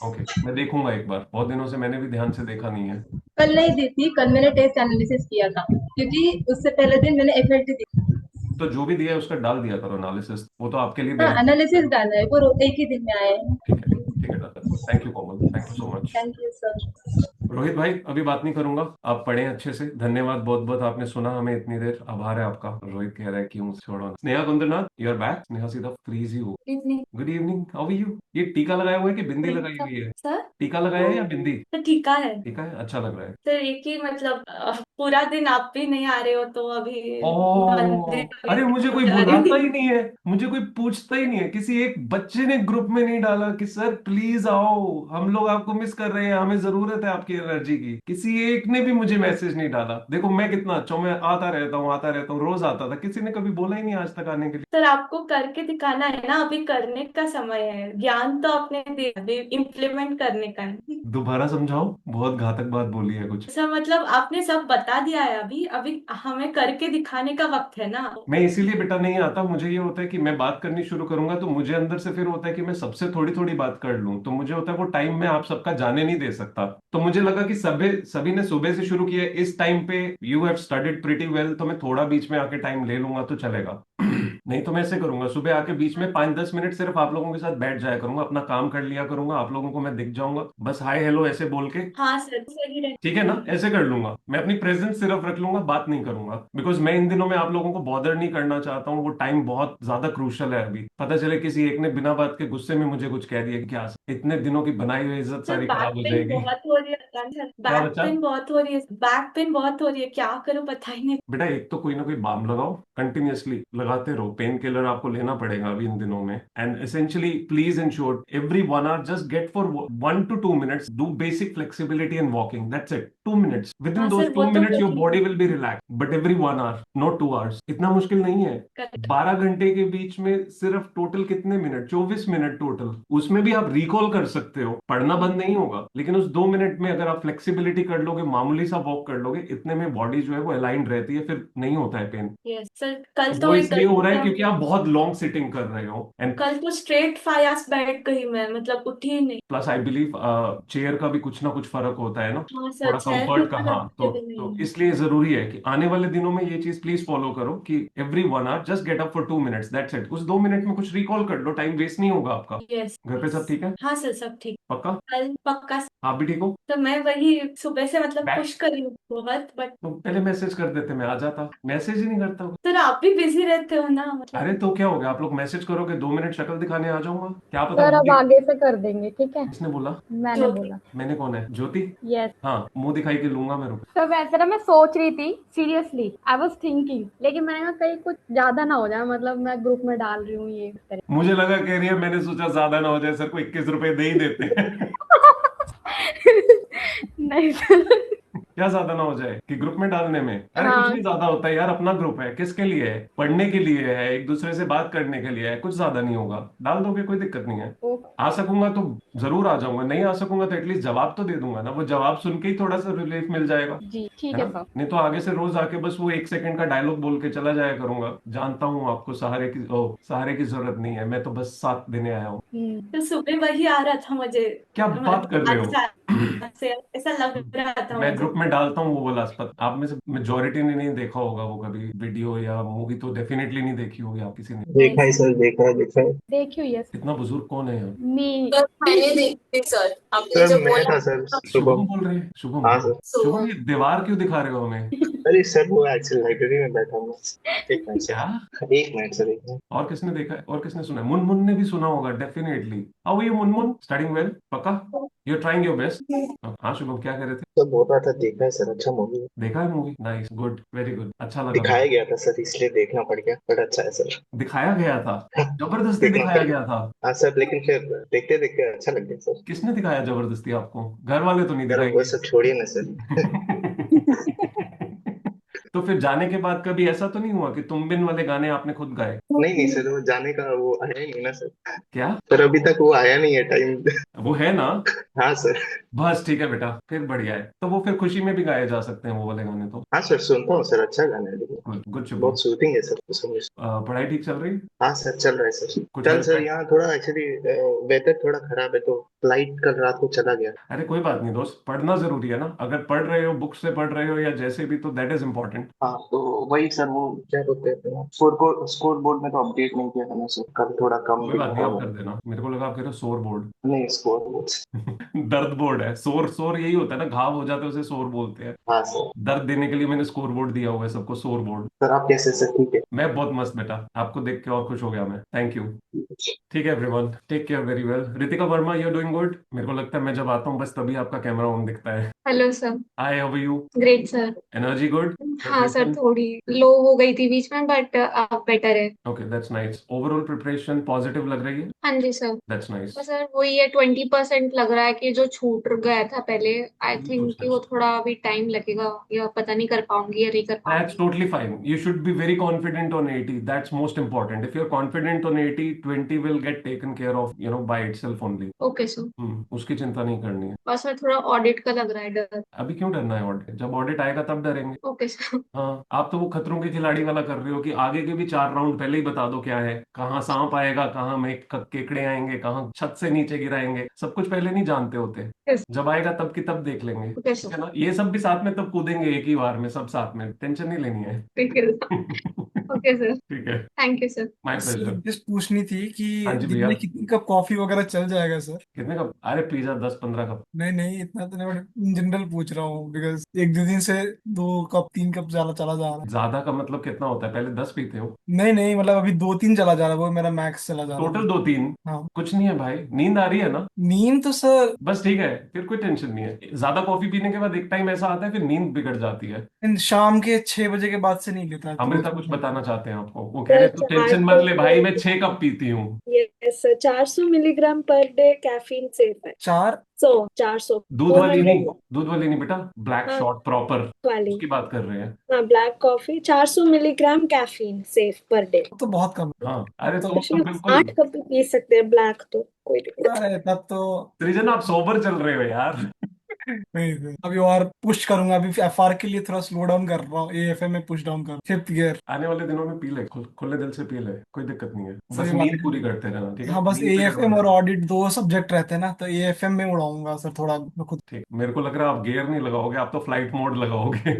ओके, मैं देखूंगा एक बार, बहुत दिनों से मैंने भी ध्यान से देखा नहीं है। कल नहीं दी थी, कल मैंने टेस्ट एनालिसिस किया था, क्योंकि उससे पहले दिन मैंने एफएलटी दी। तो जो भी दिया है उसका डाल दिया करो एनालिसिस, वो तो आपके लिए हाँ, बेनिफिट। एनालिसिस डाला है, वो एक ही दिन में आए हैं। ठीक है done. Thank you Komal, thank you so much. Thank you sir. Rohit भाई अभी बात नहीं करूंगा, आप पढ़ें अच्छे से। धन्यवाद बहुत बहुत, आपने सुना हमें इतनी देर, आभार है आपका। रोहित कह रहा है क्यों छोड़ो। Sneha Kundarnath, you are back. Sneha सीधा फ्रीज ही हो। Evening good evening, how are you? ये टीका लगाया हुआ है कि बिंदी लगाई हुई है? सर। टीका लगाया है या बिंदी? तो टीका है टीका है, अच्छा लग रहा है। सर। एक ही मतलब पूरा दिन आप भी नहीं आ रहे हो तो अभी ओह, मंदिर अरे मुझे कोई जा बुलाता रही ही नहीं है, मुझे कोई पूछता ही नहीं है। किसी एक बच्चे ने ग्रुप में नहीं डाला कि सर प्लीज आओ, हम लोग आपको मिस कर रहे हैं, हमें जरूरत है आपकी एनर्जी की। किसी एक ने भी मुझे मैसेज नहीं डाला। देखो मैं कितना अच्छा हूं, मैं आता रहता हूँ, रोज आता था। किसी ने कभी बोला ही नहीं आज तक आने के लिए। सर आपको करके दिखाना है ना, अभी करने का समय है। ज्ञान तो आपने दिया, अभी इम्प्लीमेंट करने का है। दोबारा समझाओ, बहुत घातक बात बोली है कुछ। सर मतलब आपने सब बता दिया है, अभी अभी हमें करके दिखाने का वक्त है ना। मैं इसीलिए बेटा नहीं आता, मुझे ये होता है कि मैं बात करनी शुरू करूंगा तो मुझे अंदर से फिर होता है कि मैं सबसे थोड़ी थोड़ी बात कर लूं, तो मुझे होता है वो टाइम में आप सबका जाने नहीं दे सकता। तो मुझे लगा कि सभी ने सुबह से शुरू किया, इस टाइम पे you have studied pretty well, तो मैं थोड़ा बीच में आके टाइम ले लूंगा तो चलेगा। नहीं तो मैं ऐसे करूंगा, सुबह आके बीच में 5-10 मिनट सिर्फ आप लोगों के साथ बैठ जाया करूंगा, अपना काम कर लिया करूंगा, आप लोगों को मैं दिख जाऊंगा, बस हाय हेलो ऐसे बोल के। हाँ सर, सही रहे। ठीक है ना, ऐसे कर लूंगा। मैं अपनी प्रेजेंस सिर्फ रख लूंगा, बात नहीं करूंगा, बिकॉज मैं इन दिनों में आप लोगों को बॉदर नहीं करना चाहता हूँ। वो टाइम बहुत ज्यादा क्रूशल है। अभी पता चले किसी एक ने बिना बात के गुस्से में मुझे कुछ कह दिया कि क्या इतने दिनों की बनाई हुई इज्जत सर सारी बैक खराब हो पेन जाएगी। बहुत हो रही है सर, क्या बैक बच्चा? पेन बहुत हो रही है, बैक पेन बहुत हो रही है, क्या करूं पता ही नहीं। बेटा एक तो कोई ना कोई बाम लगाओ, कंटिन्यूअसली लगाते रहो। पेन किलर आपको लेना पड़ेगा अभी इन दिनों में। And essentially please ensure every 1 hour just get for 1 to 2 minutes, do basic flexibility and walking, that's it. 2 minutes, with in हाँ दोज सर, 2 वो तो minutes योर कर body will be relax, but every 1 hour, not 2 hours। इतना मुश्किल नहीं है। 12 घंटे के बीच में सिर्फ टोटल कितने मिनट? 24 minute total. उसमें भी आप रिकॉल कर सकते हो, पढ़ना बंद नहीं होगा, लेकिन उस 2 मिनट में अगर आप फ्लेक्सिबिलिटी कर लोगे, मामूली सा वॉक कर लोगे, इतने में बॉडी जो है वो अलाइंड रहती है, फिर नहीं होता है पेन। यस सर, कल वो तो एक इसलिए हो रहा है गलती क्योंकि आप बहुत लॉन्ग सिटिंग कर रहे हो, एंड कल तो स्ट्रेट 5 hours बैठ गई मैं, मतलब उठी ही नहीं। प्लस आई बिलीव चेयर का भी कुछ ना कुछ फर्क होता है ना, हाँ सर, थोड़ा चेयर कंफर्ट का। बिल्कुल हाँ, तो comfortable नहीं है। इसलिए जरूरी है कि आने वाले दिनों में ये चीज प्लीज फॉलो करो कि every 1 hour just get up for 2 minutes, that's it. उस 2 मिनट में कुछ रिकॉल कर लो, टाइम वेस्ट नहीं होगा आपका। यस। घर पे सब ठीक है? हाँ सर, सब ठीक। पक्का? कल पक्का। आप भी ठीक हो? तो मैं वही सुबह से मतलब पुश करी हूँ बहुत, बट तो पहले मैसेज कर देते, मैं आ जाता। मैसेज ही नहीं करता हूँ। सर आप भी बिजी रहते हो ना, मतलब। अरे तो क्या हो गया, आप लोग मैसेज करोगे, 2 मिनट शक्ल दिखाने आ जाऊंगा, क्या पता। सर अब आगे से कर देंगे, ठीक है? किसने बोला? मैंने बोला। मैंने? कौन है? ज्योति? यस। हाँ, मुंह दिखाई के लूंगा मैं, रुक। तो वैसे ना मैं सोच रही थी, सीरियसली आई वाज थिंकिंग, लेकिन मैंने कहा कहीं कुछ ज्यादा ना हो जाए, मतलब मैं ग्रुप में डाल रही हूँ ये तरह। मुझे लगा कह रही है मैंने सोचा ज्यादा ना हो जाए, सर को 21 रुपए दे ही देते हैं। नहीं सर। क्या ज्यादा ना हो जाए कि ग्रुप में डालने में? अरे हाँ। कुछ नहीं ज्यादा होता है यार, अपना ग्रुप है, किसके लिए है? पढ़ने के लिए है, एक दूसरे से बात करने के लिए है, कुछ ज्यादा नहीं होगा। डाल दोगे, कोई दिक्कत नहीं है। आ सकूंगा तो जरूर आ जाऊंगा, नहीं आ सकूंगा तो एटलीस्ट जवाब तो दे दूंगा ना, वो जवाब सुन के ही थोड़ा सा रिलीफ मिल जाएगा। जी ठीक है है ना? सर। नहीं तो आगे से रोज आके बस वो 1 सेकंड का डायलॉग बोल के चला जाया करूंगा। जानता हूँ आपको सहारे की जरूरत नहीं है, मैं तो बस साथ देने आया हूँ। तो सुबह वही आ रहा था मुझे, क्या बात कर रहे हो? से ऐसा लग रहा था मैं मुझे। ग्रुप में डालता हूँ वो वाला अस्पत, आप में से मेजोरिटी ने नहीं देखा होगा वो कभी वीडियो या मूवी, तो डेफिनेटली नहीं देखी होगी आप किसी ने। देखा है सर, देखा है। देखी हुई है। इतना बुजुर्ग कौन है यार? मी सर मैंने देखी सर, आपने सर जब मैं बोला था सर, शुभम शुभम। बोल रहे हैं? शुभम? हाँ सर। शुभम, ये दीवार क्यों दिखा रहे हो हमें? अरे सर वो एक्चुअली लाइब्रेरी में बैठा हूँ। एक मिनट क्या? सर, एक मिनट सर, एक मिनट। और किसने देखा है, और किसने सुना है? मुनमुन ने भी सुना होगा definitely. How are you Munmun? Studying well? पक्का? You are trying your best? हाँ शुभम, क्या कह रहे थे? तो बोल रहा था देखा है सर, अच्छा मूवी है। देखा है movie? Nice, good, very good, अच्छा लगा दिखाया मुझे। गया था सर, इसलिए देखना पड़ गया, बट अच्छा है सर। दिखाया गया था? जबरदस्ती देखना दिखाया पड़ गया था? हाँ सर, लेकिन फिर देखते देखते अच्छा लग गया सर। किसने दिखाया जबरदस्ती आपको? घर वाले तो नहीं सर वो दिखाएंगे? सब छोड़िए ना सर। तो फिर जाने के बाद कभी ऐसा तो नहीं हुआ कि तुम बिन वाले गाने आपने खुद गाए? नहीं नहीं सर, वो जाने का वो आया ही नहीं ना सर। क्या? सर अभी तक वो आया नहीं है टाइम। वो है ना? हाँ सर। बस ठीक है बेटा, फिर बढ़िया है। तो वो फिर खुशी में भी गाए जा सकते हैं वो वाले गाने तो। हाँ सर, सुनता हूँ सर, अच्छा गाना है लेकिन गुड गुड शुभ। बहुत सूथिंग है सर उसमें। पढ़ाई ठीक चल रही? हाँ सर, चल रहा है सर। कुछ कल हेल्प सर है? यहाँ थोड़ा एक्चुअली वेदर थोड़ा खराब है, तो फ्लाइट कल रात को चला गया। अरे कोई बात नहीं दोस्त, पढ़ना जरूरी है ना। अगर पढ़ रहे हो, बुक से पढ़ रहे हो या जैसे भी, तो दैट इज इम्पोर्टेंट। हाँ तो वही सर, वो क्या बोलते हैं, स्कोर बोर्ड में तो अपडेट नहीं किया मैंने सर, कल थोड़ा कम कोई भी बात नहीं, लिखा आप हुआ कर देना। मेरे को लगा आप कह रहे हो सोर बोर्ड। है। नहीं, स्कोर बोर्ड। दर्द बोर्ड है। सोर सोर यही होता है ना, घाव हो जाते हैं उसे सोर बोलते हैं। हाँ सर। दर्द देने के लिए मैंने स्कोर बोर्ड दिया हुआ है सबको, सोर बोर्ड। सर आप कैसे सर, ठीक है? मैं बहुत मस्त बेटा, आपको देख के और खुश हो गया मैं। Thank you. ठीक है everyone, take care very well. Ritika Verma, you are doing good. मेरे को लगता है मैं जब आता हूँ बस तभी आपका कैमरा ऑन दिखता है। Hello sir. Hi, how are you? Great sir. Energy good? हाँ सर, थोड़ी लो हो गई थी बीच में, बट अब बेटर है। Okay, that's nice. Overall preparation positive लग रही है? हाँ जी सर। That's nice. तो सर वही है, 20% लग रहा है कि जो छूट गया था पहले। आई थिंक कि वो थोड़ा अभी टाइम लगेगा, या पता नहीं कर पाऊंगी या नहीं कर That's पाऊंगी। totally fine. You should be very confident on 80. That's most important. If you're confident on 80, 20 will get taken care of, by itself only. Okay sir. उसकी चिंता नहीं करनी है। बस सर थोड़ा ऑडिट का लग रहा है डर। अभी क्यों डरना है ऑडिट? जब ऑडिट आएगा तब डरेंगे। Okay sir. हाँ, आप तो वो खतरों के खिलाड़ी वाला कर रहे हो कि आगे के भी 4 राउंड पहले ही बता दो क्या है, कहाँ सांप आएगा, कहाँ में केकड़े आएंगे, कहाँ छत से नीचे गिराएंगे, सब कुछ पहले नहीं जानते होते। Yes. जब आएगा तब की तब देख लेंगे। ओके ठीक है ना? ये सब भी साथ में तब कूदेंगे एक ही बार में, सब साथ में, टेंशन नहीं लेनी है। ठीक है ओके सर। ठीक है, thank you sir. My sir pleasure. Just पूछनी थी कि हाँ जी दिन भैया। में कितनी कप कॉफी वगैरह चल जाएगा सर? कितने कप? अरे पिज्जा 10-15 कप। नहीं नहीं, इतना तो नहीं, बट इन जनरल पूछ रहा हूँ, बिकॉज एक दो दिन से 2 कप 3 कप ज्यादा चला जा रहा है। ज्यादा का मतलब कितना होता है? पहले 10 पीते हो? नहीं नहीं, मतलब अभी 2-3 चला जा रहा है, वो मेरा मैक्स चला जा रहा टोटल है। 2-3? हाँ। कुछ नहीं है भाई, नींद आ रही है ना? नींद तो सर बस ठीक है, फिर कोई टेंशन नहीं है। ज्यादा कॉफी पीने के बाद एक टाइम ऐसा आता है फिर नींद बिगड़ जाती है। शाम के 6 बजे के बाद से नहीं लेता है, अमृता तो कुछ बताना चाहते हैं आपको। वो कह रहे तू टेंशन मत ले भाई, मैं 6 कप पीती हूँ। Yes sir, 400 milligram per day caffeine safe है। 400 दूध वाली नहीं, दूध वाली नहीं बेटा, ब्लैक हाँ, शॉट प्रॉपर वाली। उसकी बात कर रहे हैं। हाँ, black coffee 400 milligram caffeine safe per day. तो बहुत कम है। हाँ, अरे तो तुम तो बिल्कुल। 8 कप भी पी सकते हैं ब्लैक, तो कोई दिक्कत अरे तब तो सृजन आप सोबर चल रहे हो यार। नहीं, अभी और पुश करूंगा। अभी एफआर के लिए थोड़ा स्लो डाउन कर रहा हूँ, एएफएम में पुश डाउन कर 5th गियर। आने वाले दिनों में पी ले, खुले दिल से पी ले, कोई दिक्कत नहीं है। बस सही बात नींद है। पूरी करते रहना, ठीक है? हाँ, बस नींद पे एएफएम करना। और ऑडिट 2 सब्जेक्ट रहते हैं ना, तो एएफएम में उड़ाऊंगा सर थोड़ा खुद। ठीक, मेरे को लग रहा है आप गियर नहीं लगाओगे, आप तो फ्लाइट मोड लगाओगे।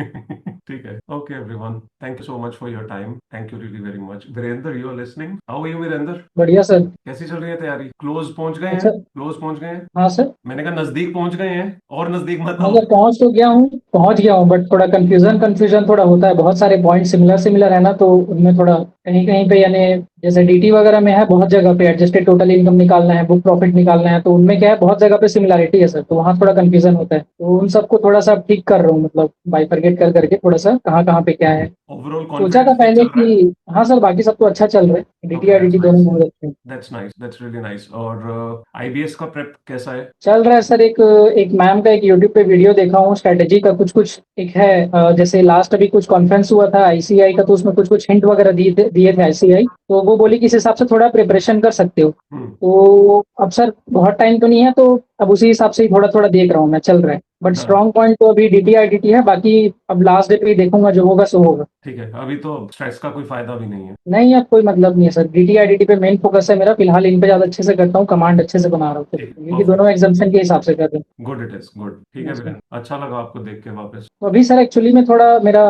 ठीक है, okay everyone, thank you so much for your time. Thank you really very much. Virendra, you are listening? How are you Virendra? बढ़िया सर। कैसी चल रही है तैयारी? क्लोज पहुंच गए अच्छा। हैं? क्लोज पहुंच गए हैं? हाँ सर। मैंने कहा नजदीक पहुंच गए हैं, और नजदीक मत हाँ आओ। सर, पहुंच गया हूँ, बट थोड़ा कंफ्यूजन थोड़ा होता है। बहुत सारे पॉइंट सिमिलर है ना, तो उनमें थोड़ा कहीं कहीं पे, यानी जैसे डीटी वगैरह में है, बहुत जगह पे एडजस्टेड टोटल इनकम निकालना है, बुक प्रॉफिट निकालना है, तो उनमें क्या है, बहुत जगह पे सिमिलरिटी है सर, तो वहाँ थोड़ा कंफ्यूजन होता है। तो उन सबको थोड़ा सा ठीक कर रहा हूँ, मतलब बाइफरगेट कर करके थोड़ा सा कहाँ पे क्या है। ओवरऑल सोचा था कॉन्फिडेंस पहले चल रहा है? कि हाँ सर, बाकी सब तो अच्छा चल रहा है, डीटी और डीटी दोनों बहुत अच्छे हैं। That's nice, that's really nice. और आईबीएस का प्रेप कैसा है? चल रहा है सर। एक मैम का एक यूट्यूब पे वीडियो देखा हूँ, स्ट्रेटेजी का कुछ एक है। जैसे लास्ट अभी कुछ कॉन्फ्रेंस हुआ था आईसीआई का, तो उसमें कुछ हिंट वगैरह दिए थे आईसीआई, तो वो बोली कि इस हिसाब से थोड़ा प्रिपरेशन कर सकते हो। तो अब सर बहुत टाइम तो नहीं है, तो अब उसी हिसाब से ही थोड़ा थोड़ा देख रहा हूँ मैं, चल रहा है। बट स्ट्रॉन्ग पॉइंट तो अभी डीटी आईडीटी है, बाकी अब लास्ट डे पे ही देखूंगा, जो होगा सो होगा। ठीक है, अभी तो स्ट्रेस का कोई फायदा भी नहीं है। नहीं, अब कोई मतलब नहीं है सर। डीटी आईडीटी पे मेन फोकस है मेरा फिलहाल, इन पे ज्यादा अच्छे से करता हूँ, कमांड अच्छे से बना रहा हूँ, क्योंकि दोनों एग्जाम्शन के हिसाब से कर रहे हैं। Good, it is good. ठीक है Yes, वीरेंद्र, अच्छा लगा आपको देख के वापस। तो अभी सर एक्चुअली में थोड़ा मेरा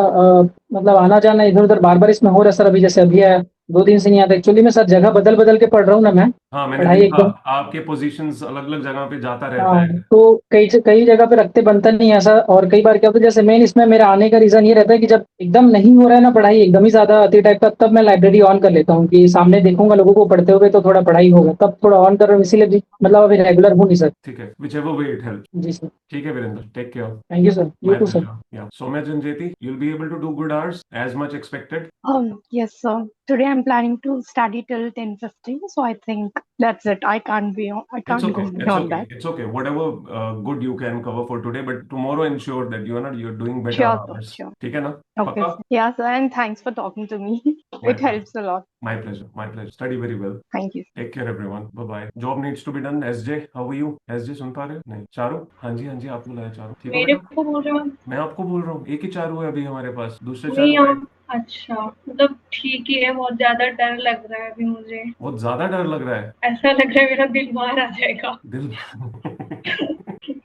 मतलब आना जाना इधर उधर बार बार इसमें हो रहा है सर। अभी जैसे अभी है 2 दिन से नहीं आता एक्चुअली में सर, जगह बदल बदल के पढ़ रहा हूँ ना मैं। हाँ, मैंने पढ़ाई देखा एकदम। आपके पोजीशंस अलग अलग जगह पे जाता रहता हाँ, है। तो कई जगह पे रखते बनता नहीं है ऐसा। और कई बार क्या होता है, जैसे मेन इसमें मेरा आने का रीजन ये रहता है कि जब एकदम नहीं हो रहा है ना पढ़ाई, एकदम ही ज्यादा अति टाइप का, तब मैं लाइब्रेरी ऑन कर लेता हूँ कि सामने देखूंगा लोगों को पढ़ते हुए, तो थोड़ा पढ़ाई होगा, तब थोड़ा ऑन कर रहा हूँ, इसीलिए मतलब अभी रेगुलर हूँ नहीं सर। ठीक है, whichever way it helps। जी सर। ठीक है Virendra, take care. Thank you sir. You My to sir. pleasure. Yeah. Soumya Janjeti, you'll be able to do good hours as much expected. Yes, sir. Today I'm I'm planning to study till 10:15, so I think that's it. I can't It's go okay. It's beyond okay. that. It's okay. Whatever good you can cover for today, but tomorrow ensure that you're doing better Sure, sir. hours. Sure. ठीक है ना? Okay, पक्का? sir. Yeah, sir. And thanks for talking to me. My It pleasure. helps a lot. My pleasure. My pleasure. Study very well. Thank you. Take care everyone. Bye bye. Job needs to be done. SJ, how are you? SJ सुन पा रहे हो? नहीं. चारू? हाँ जी आप बुलाया चारू. ठीक हो मेरे बेटा? को बोल रहे हो? मैं आपको बोल रहा हूँ. एक ही चारू है अभी हमारे पास. दूसरे नहीं चारू आप अच्छा मतलब ठीक ही है, बहुत ज्यादा डर लग रहा है अभी मुझे। बहुत ज्यादा डर लग रहा है. ऐसा लग रहा है मेरा दिल बाहर आ जाएगा। दिल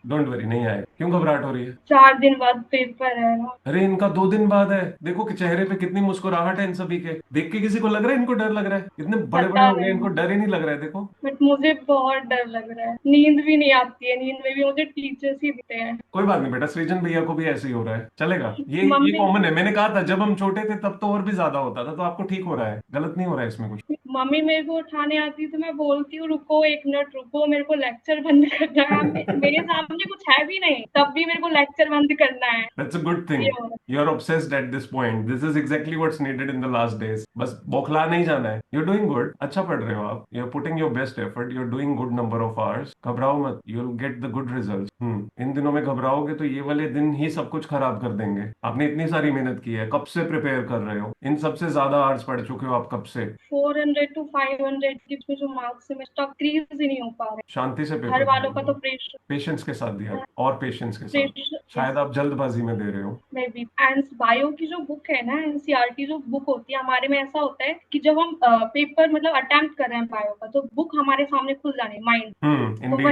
डोंट वरी, नहीं आए. क्यों घबराहट हो रही है? 4 दिन बाद पेपर है ना। अरे इनका 2 दिन बाद है. देखो कि चेहरे पे कितनी मुस्कुराहट है इन सभी के. देख के किसी को लग रहा है इनको डर लग रहा है? इतने बड़े बड़े पता हो गए, नहीं। इनको डर ही नहीं लग रहा है. देखो बट मुझे बहुत डर लग रहा है, नींद भी नहीं आती है, नींद में भी मुझे टीचर्स ही दिखते हैं। कोई बात नहीं बेटा, सृजन भैया को भी ऐसे ही हो रहा है. चलेगा. ये मम्मी- कॉमन है. मैंने कहा था जब हम छोटे थे तब तो और भी ज्यादा होता था. तो आपको ठीक हो रहा है, गलत नहीं हो रहा है इसमें कुछ. मम्मी मेरे को उठाने आती है तो मैं बोलती हूँ रुको 1 मिनट रुको, मेरे को लेक्चर बंद करना है। मेरे सामने कुछ है भी नहीं, तब भी मेरे को लेक्चर बंद करना है। That's a good thing. ये हो रहा है। You're obsessed at this point. This is exactly what's needed in the last days. बस बौखला नहीं जाना है. You're doing good. अच्छा पढ़ रहे हो आप. You're putting your best effort. You're doing good number of hours. घबराओ मत. You'll get the good results. इन दिनों में घबराओगे तो ये वाले दिन ही सब कुछ खराब कर देंगे. आपने इतनी सारी मेहनत की है, कब से प्रिपेयर कर रहे हो. इन सबसे ज्यादा आवर्स पढ़ चुके हो आप कब से. 400 to 500 के इसमें जो मार्क्स है, मेरा क्रीज ही नहीं हो पा रहे। शांति से घर पेपर वालों का तो प्रेशर पेशेंस के साथ दिया और पेशेंस के साथ. शायद आप जल्दबाजी में दे रहे हो. में भी। एंड बायो की जो बुक है ना, एनसीईआरटी जो बुक होती है, हमारे में ऐसा होता है कि जब हम पेपर मतलब अटेम्प्ट कर रहे हैं बायो का, तो बुक हमारे सामने खुल जानी माइंड। तो indeed.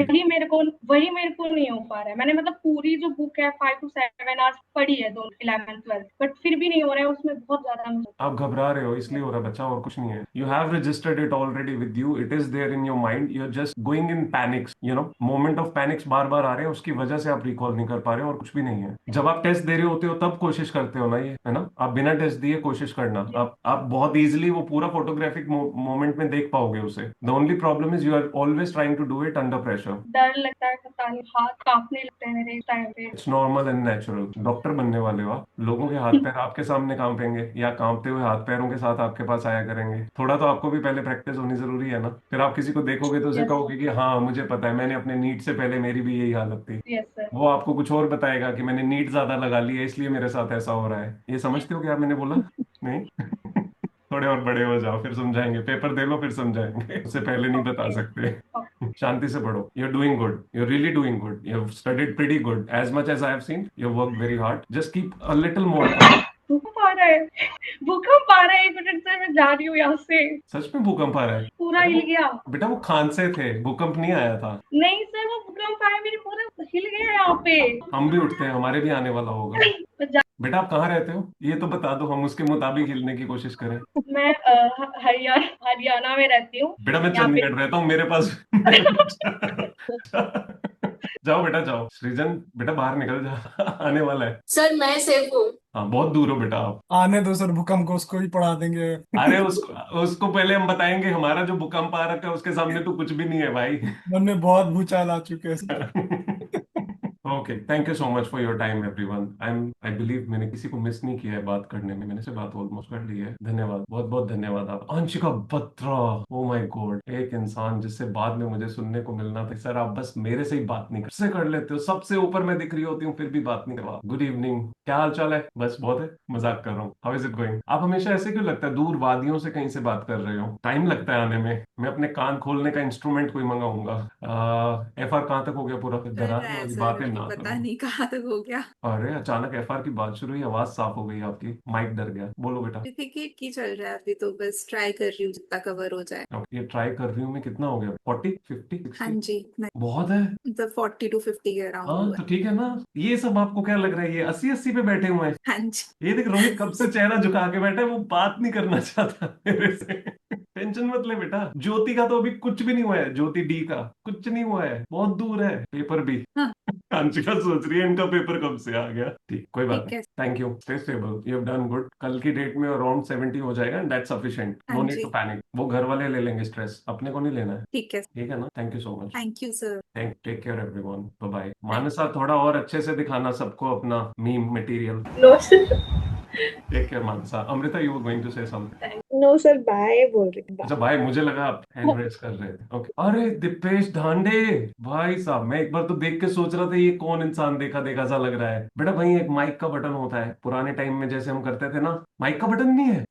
वही मेरे को नहीं हो पा रहा है। मैंने मतलब पूरी जो बुक है 5 to 7 आवर्स पढ़ी है, दोनों 11th 12th, बट फिर भी नहीं हो रहा है। उसमें बहुत ज्यादा आप घबरा रहे हो इसलिए हो रहा है बच्चा, और कुछ नहीं है. You have registered it already with you. It is there in your mind. You are just going in panics. Moment of panics बार बार आ रहे हैं, उसकी वजह से आप रिकॉल नहीं कर पा रहे हो, और कुछ भी नहीं है. जब आप टेस्ट दे रहे होते हो तब कोशिश करते हो ना, ये है ना. आप बिना टेस्ट दिए कोशिश करना, आप बहुत इजीली वो पूरा फोटोग्राफिक मोमेंट में देख पाओगे उसे. The only problem is you are always trying to do it under pressure. डर लगता है, पता नहीं, हाथ कांपने लगते हैं मेरे इस टाइम पे। It's normal and natural. Doctor बनने वाले हो आप. लोगों के हाथ पैर आपके सामने कांपेंगे, या कांपते हुए हाथ पैरों के साथ आपके पास आया करेंगे. थोड़ा तो आपको भी पहले प्रैक्टिस होनी जरूरी है ना. फिर आप किसी को देखोगे तो उसे कहोगे कि हाँ मुझे पता है, मैंने अपने नीट से पहले मेरी भी यही हालत थी. Yes sir. वो आपको कुछ और बताएगा कि मैंने नीट ज्यादा लगा ली है इसलिए मेरे साथ ऐसा हो रहा है. ये समझते हो क्या मैंने बोला? नहीं. थोड़े और बड़े हो जाओ फिर समझाएंगे. पेपर दे लो फिर समझाएंगे. उससे पहले नहीं बता सकते. शांति से पढ़ो. You're doing good. You're really doing good. You've studied pretty good. As much as I have seen, you've worked very hard. Just keep a little more. भूकंप आ रहा है, भूकंप आ रहा है। 1 मिनट से मैं जा रही हूँ यहाँ से। सच में भूकंप आ रहा है? पूरा हिल गया। बेटा वो खांसे थे, भूकंप नहीं आया था. नहीं सर, वो भूकंप आया, मेरे पूरा हिल गया यहाँ पे। हम भी उठते हैं, हमारे भी आने वाला होगा. बेटा आप कहाँ रहते हो ये तो बता दो, हम उसके मुताबिक हिलने की कोशिश करें. मैं हरियाणा में रहती हूँ। बेटा मैं चंडीगढ़ रहता हूँ, मेरे पास. जाओ बेटा जाओ. सृजन बेटा बाहर निकल जा. आने वाला है. सर मैं सेफ हूँ. हाँ बहुत दूर हो बेटा आप. आने दो सर, भूकंप को उसको ही पढ़ा देंगे। अरे उसको पहले हम बताएंगे हमारा जो भूकंप आ रखा है उसके सामने तो कुछ भी नहीं है भाई. मन में बहुत भूचाल आ चुके हैं. Okay, thank you so much for your time everyone. I believe मैंने किसी को मिस नहीं किया है बात करने में. मैंने से बात ऑलमोस्ट कर ली है. धन्यवाद, बहुत बहुत धन्यवाद. आप Anshika Batra, oh my God, एक इंसान जिससे बाद में मुझे सुनने को मिलना था सर आप बस मेरे से ही बात नहीं कर लेते हो. सबसे ऊपर मैं दिख रही होती हूँ फिर भी बात नहीं करवा. गुड इवनिंग, क्या हाल चाल है? बस बहुत है, मजाक कर रहा हूँ. How is it going? आप हमेशा ऐसे क्यों लगता है दूर वादियों से कहीं से बात कर रहे हो? टाइम लगता है आने में. मैं अपने कान खोलने का इंस्ट्रूमेंट कोई मंगाऊंगा. एफआर कहाँ तक हो गया पूरा? डराने वाली बातें ना पता नहीं कहाँ तक हो गया. अरे अचानक एफआर की बात शुरू हुई, आवाज साफ हो गई आपकी. माइक डर गया. बोलो बेटा. सर्टिफिकेट की चल रहा है अभी, तो बस ट्राई कर रही हूँ जितना कवर हो जाए. ये ट्राई कर रही हूँ मैं. कितना हो गया? 40 50 60? हाँ जी, बहुत है. मतलब 40 to 50 के हाँ अराउंड. तो ठीक है ना. ये सब आपको क्या लग रहा है? ये 80 पे बैठे हुए हैं. हाँ जी. ये देख रोहित कब से चेहरा झुका के बैठा है, वो बात नहीं करना चाहता मेरे से. टेंशन मत ले बेटा. ज्योति का तो अभी कुछ भी नहीं हुआ है. ज्योति डी का कुछ नहीं हुआ है, बहुत दूर है पेपर भी. अंशिका सोच रही है इनका पेपर कब से आ गया. ठीक, कोई बात नहीं. Thank you. Stay stable. You have done good. कल की डेट में अराउंड 70 हो जाएगा. That's sufficient. No need to panic. वो घर वाले ले लेंगे स्ट्रेस, अपने को नहीं लेना है. ठीक है. ठीक है ना. Thank you so much. Thank you sir. Take care everyone. Bye bye. Mansa थोड़ा और अच्छे से दिखाना सबको अपना meme material. No sir. Take care, Mansa. Amrita, you were going to say something. No sir bye बोल रही थी, अच्छा भाई, मुझे लगा आप हैंड रेस कर रहे थे। ओके। अरे दीपेश धांडे भाई साहब, मैं एक बार तो देख के सोच रहा था ये कौन इंसान देखा देखा सा लग रहा है। बेटा वही एक माइक का बटन होता है, पुराने टाइम में जैसे हम करते थे ना, माइक का बटन नहीं है,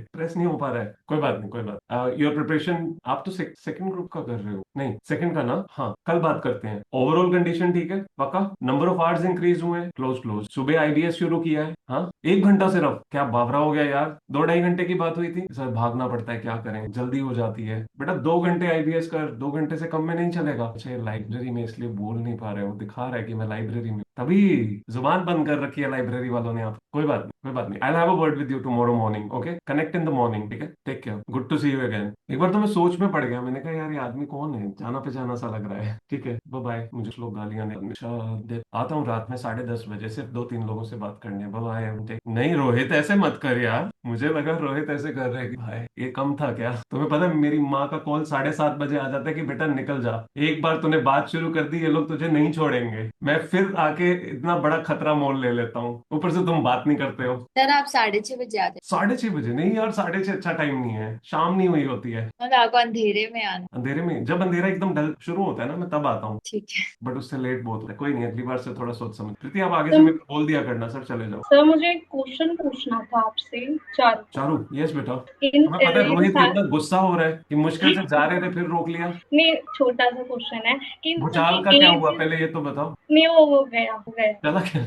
प्रेस नहीं हो पा रहा है। कोई बात नहीं, कोई बात। योर प्रिपरेशन, आप तो सेकंड ग्रुप का कर रहे हो, नहीं सेकंड का ना? हाँ, कल बात करते हैं। ओवरऑल कंडीशन ठीक है पक्का? नंबर ऑफ आवर्स इंक्रीज हुए हैं? Close close. सुबह आईबीएस शुरू किया है? हाँ, 1 घंटा सिर्फ? क्या बावरा हो गया यार, 2-2.5 घंटे की बात हुई थी सर, भागना पड़ता है क्या करें, जल्दी हो जाती है। बेटा 2 घंटे आईबीएस कर, 2 घंटे से कम में नहीं चलेगा। अच्छा, ये लाइब्रेरी में इसलिए बोल नहीं पा रहे हो, दिखा रहा है कि मैं लाइब्रेरी में, तभी जुबान बंद कर रखी है लाइब्रेरी वालों ने आप। कोई बात नहीं, कोई बात नहीं। I have a word with you tomorrow morning, okay? Connect in the morning, ठीक है? Take care, good to see you again. एक बार तो मैं सोच में पड़ गया, मैंने कहा यार ये आदमी कौन है, जाना पहचाना सा लग रहा है। ठीक है, बाय बाय। मुझे लोग गालियां दे, आता हूँ रात में 10:30 बजे, सिर्फ 2-3 लोगों से बात करनी है। बाय। नहीं रोहित ऐसे मत कर यार, मुझे लगा रोहित ऐसे कर रहे हैं कि भाई ये कम था क्या? तुम्हें पता है मेरी माँ का कॉल 7:30 बजे आ जाता है कि बेटा निकल जा, एक बार तूने बात शुरू कर दी ये लोग तुझे नहीं छोड़ेंगे। मैं फिर आके इतना बड़ा खतरा मोल ले लेता हूँ, ऊपर से तुम बात नहीं करते हो। सर आप 6:30 बजे आते 6:30 बजे? नहीं यार, 6:30 अच्छा टाइम नहीं है, शाम नहीं हुई होती है। मतलब आपको अंधेरे में आना? अंधेरे में, जब अंधेरा एकदम ढल शुरू होता है ना, मैं तब आता हूँ। ठीक है। बट उससे लेट बहुत होता है। कोई नहीं, अगली बार से थोड़ा सोच समझ। प्रीति आप आगे से सर मेरे को बोल दिया करना। सर चले जाओ। सर मुझे एक क्वेश्चन पूछना था आपसे। चार चारू, यस बेटा। इन हमें पता है इन रोहित सा- इतना गुस्सा हो रहा है कि मुश्किल से जा रहे थे फिर रोक लिया। नहीं, छोटा सा क्वेश्चन है कि इन भूचाल का सबकी क्या एज हुआ पहले ये तो बताओ। में वो हो गया। चला क्या?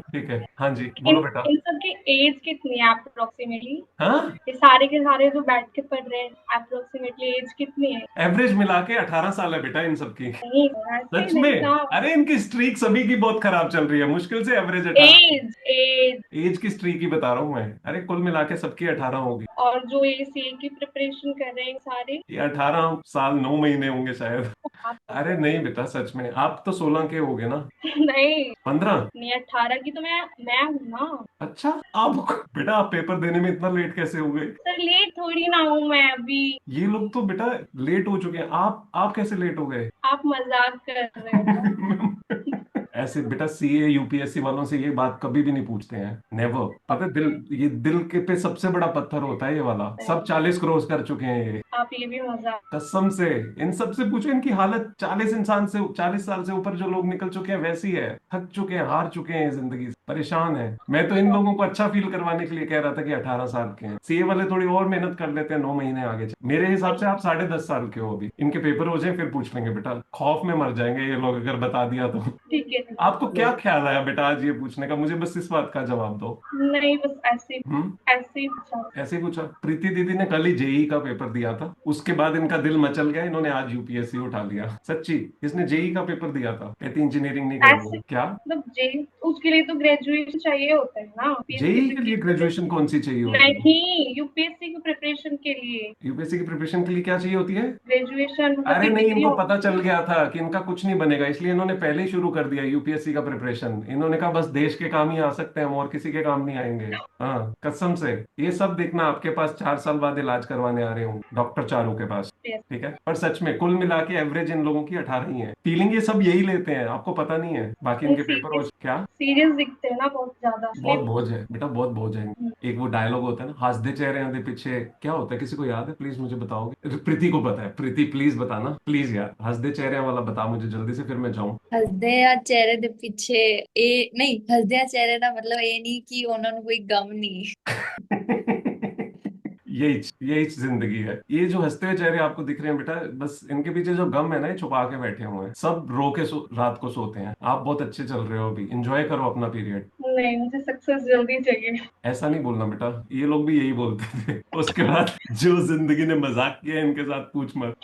ठीक है, हाँ जी इन बोलो बेटा। इन सबकी एज कितनी है अप्रोक्सीमेटली? हाँ, ये सारे के सारे जो बैठ के पढ़ रहे हैं, अप्रोक्सीमेटली एज कितनी है? एवरेज मिला के 18 साल है बेटा इन सबकी। नहीं ऐसे सच नहीं में? था। अरे इनकी स्ट्रीक सभी की बहुत खराब चल रही है, मुश्किल से एवरेज 18। एज एज एज की स्ट्रीक ही बता रहा हूँ मैं। अरे कुल मिला के सबकी 18 होगी। और जो ये सीए की प्रिपरेशन कर रहे हैं सारे, ये 18 साल 9 महीने होंगे शायद। आप अरे नहीं बेटा, सच में आप तो 16 के होगे ना? नहीं 15? नहीं 18 की तो मैं हूँ ना। अच्छा, आप बेटा आप पेपर देने में इतना लेट कैसे हो गए? सर लेट थोड़ी ना हूँ मैं अभी। ये लोग तो बेटा लेट हो चुके हैं, आप कैसे लेट हो गए? आप मजाक कर रहे हो। ऐसे बेटा सीए यूपीएससी वालों से ये बात कभी भी नहीं पूछते हैं, नेवर। पता है, ये दिल के पे सबसे बड़ा पत्थर होता है ये वाला। सब 40 क्रॉस कर चुके हैं ये, आप ये भी मजाक। कसम से। इन सबसे पूछो, इनकी हालत 40 साल से ऊपर जो लोग निकल चुके हैं वैसी है, थक चुके हैं, हार चुके हैं जिंदगी से, परेशान है। मैं तो इन लोगों को अच्छा फील करवाने के लिए कह रहा था कि 18 साल के हैं। सीए वाले थोड़ी और मेहनत कर लेते हैं, 9 महीने आगे मेरे हिसाब से आप 10.5 साल के हो अभी। इनके पेपर हो जाए फिर पूछ लेंगे बेटा, खौफ में मर जाएंगे ये लोग अगर बता दिया तो। ठीक है। आपको क्या ख्याल आया बेटा आज ये पूछने का? मुझे बस इस बात का जवाब दो। नहीं बस ऐसे ऐसे ही पूछा। ऐसे ही पूछा? प्रीति दीदी ने कल ही जेई का पेपर दिया था, उसके बाद इनका दिल मचल गया, इन्होंने आज यूपीएससी उठा लिया। सच्ची, इसने जेई का पेपर दिया था, कहती इंजीनियरिंग नहीं करूंगी। क्या मतलब जेई उसके लिए तो ग्रेजुएशन चाहिए होता है ना? जेई के लिए ग्रेजुएशन कौन सी चाहिए होती है? नहीं, यूपीएससी की प्रिपरेशन के लिए। यूपीएससी की प्रिपरेशन के लिए क्या चाहिए होती है? ग्रेजुएशन। अरे नहीं, इनको पता चल गया था कि इनका कुछ नहीं बनेगा, इसलिए इन्होंने पहले ही शुरू कर दिया यूपीएससी का प्रिपरेशन। इन्होंने कहा बस देश के काम ही आ सकते हैं, हम और किसी के काम नहीं आएंगे। हाँ कसम से। ये सब देखना, आपके पास 4 साल बाद इलाज करवाने आ रहे हूँ डॉक्टर चारू के पास, ठीक है? पर सच में कुल मिला के एवरेज इन लोगों की 18 ही है। फीलिंग ये सब यही लेते हैं, आपको पता नहीं है। बाकी इनके पेपर हो क्या सीरियस दिखते हैं ना बहुत ज्यादा। बहुत बोझ है बेटा, बहुत बोझ है। एक वो डायलॉग होता है ना, हंसदे चेहरे आधे पीछे, क्या होता है? किसी को याद है? प्लीज मुझे बताओगे। प्रीति को पता है, प्रीति प्लीज बताना प्लीज यार, हंसदे चेहरे वाला बता मुझे जल्दी से, फिर मैं जाऊँ। हसदे या चेहरे दे पीछे ए नहीं, हसदे या चेहरे ਦਾ मतलब ਇਹ ਨਹੀਂ कि उन्होंने कोई गम नहीं। यही जिंदगी है। ये जो हंसते हुए चेहरे आपको दिख रहे हैं बेटा, बस इनके पीछे जो गम है ना, ये छुपा के बैठे हुए हैं। सब रो के रात को सोते हैं। आप बहुत अच्छे चल रहे हो अभी, एंजॉय करो अपना पीरियड। नहीं, मुझे सक्सेस जल्दी चाहिए। ऐसा नहीं बोलना बेटा, ये लोग भी यही बोलते थे। उसके बाद जो जिंदगी ने मजाक किया इनके साथ पूछ मत।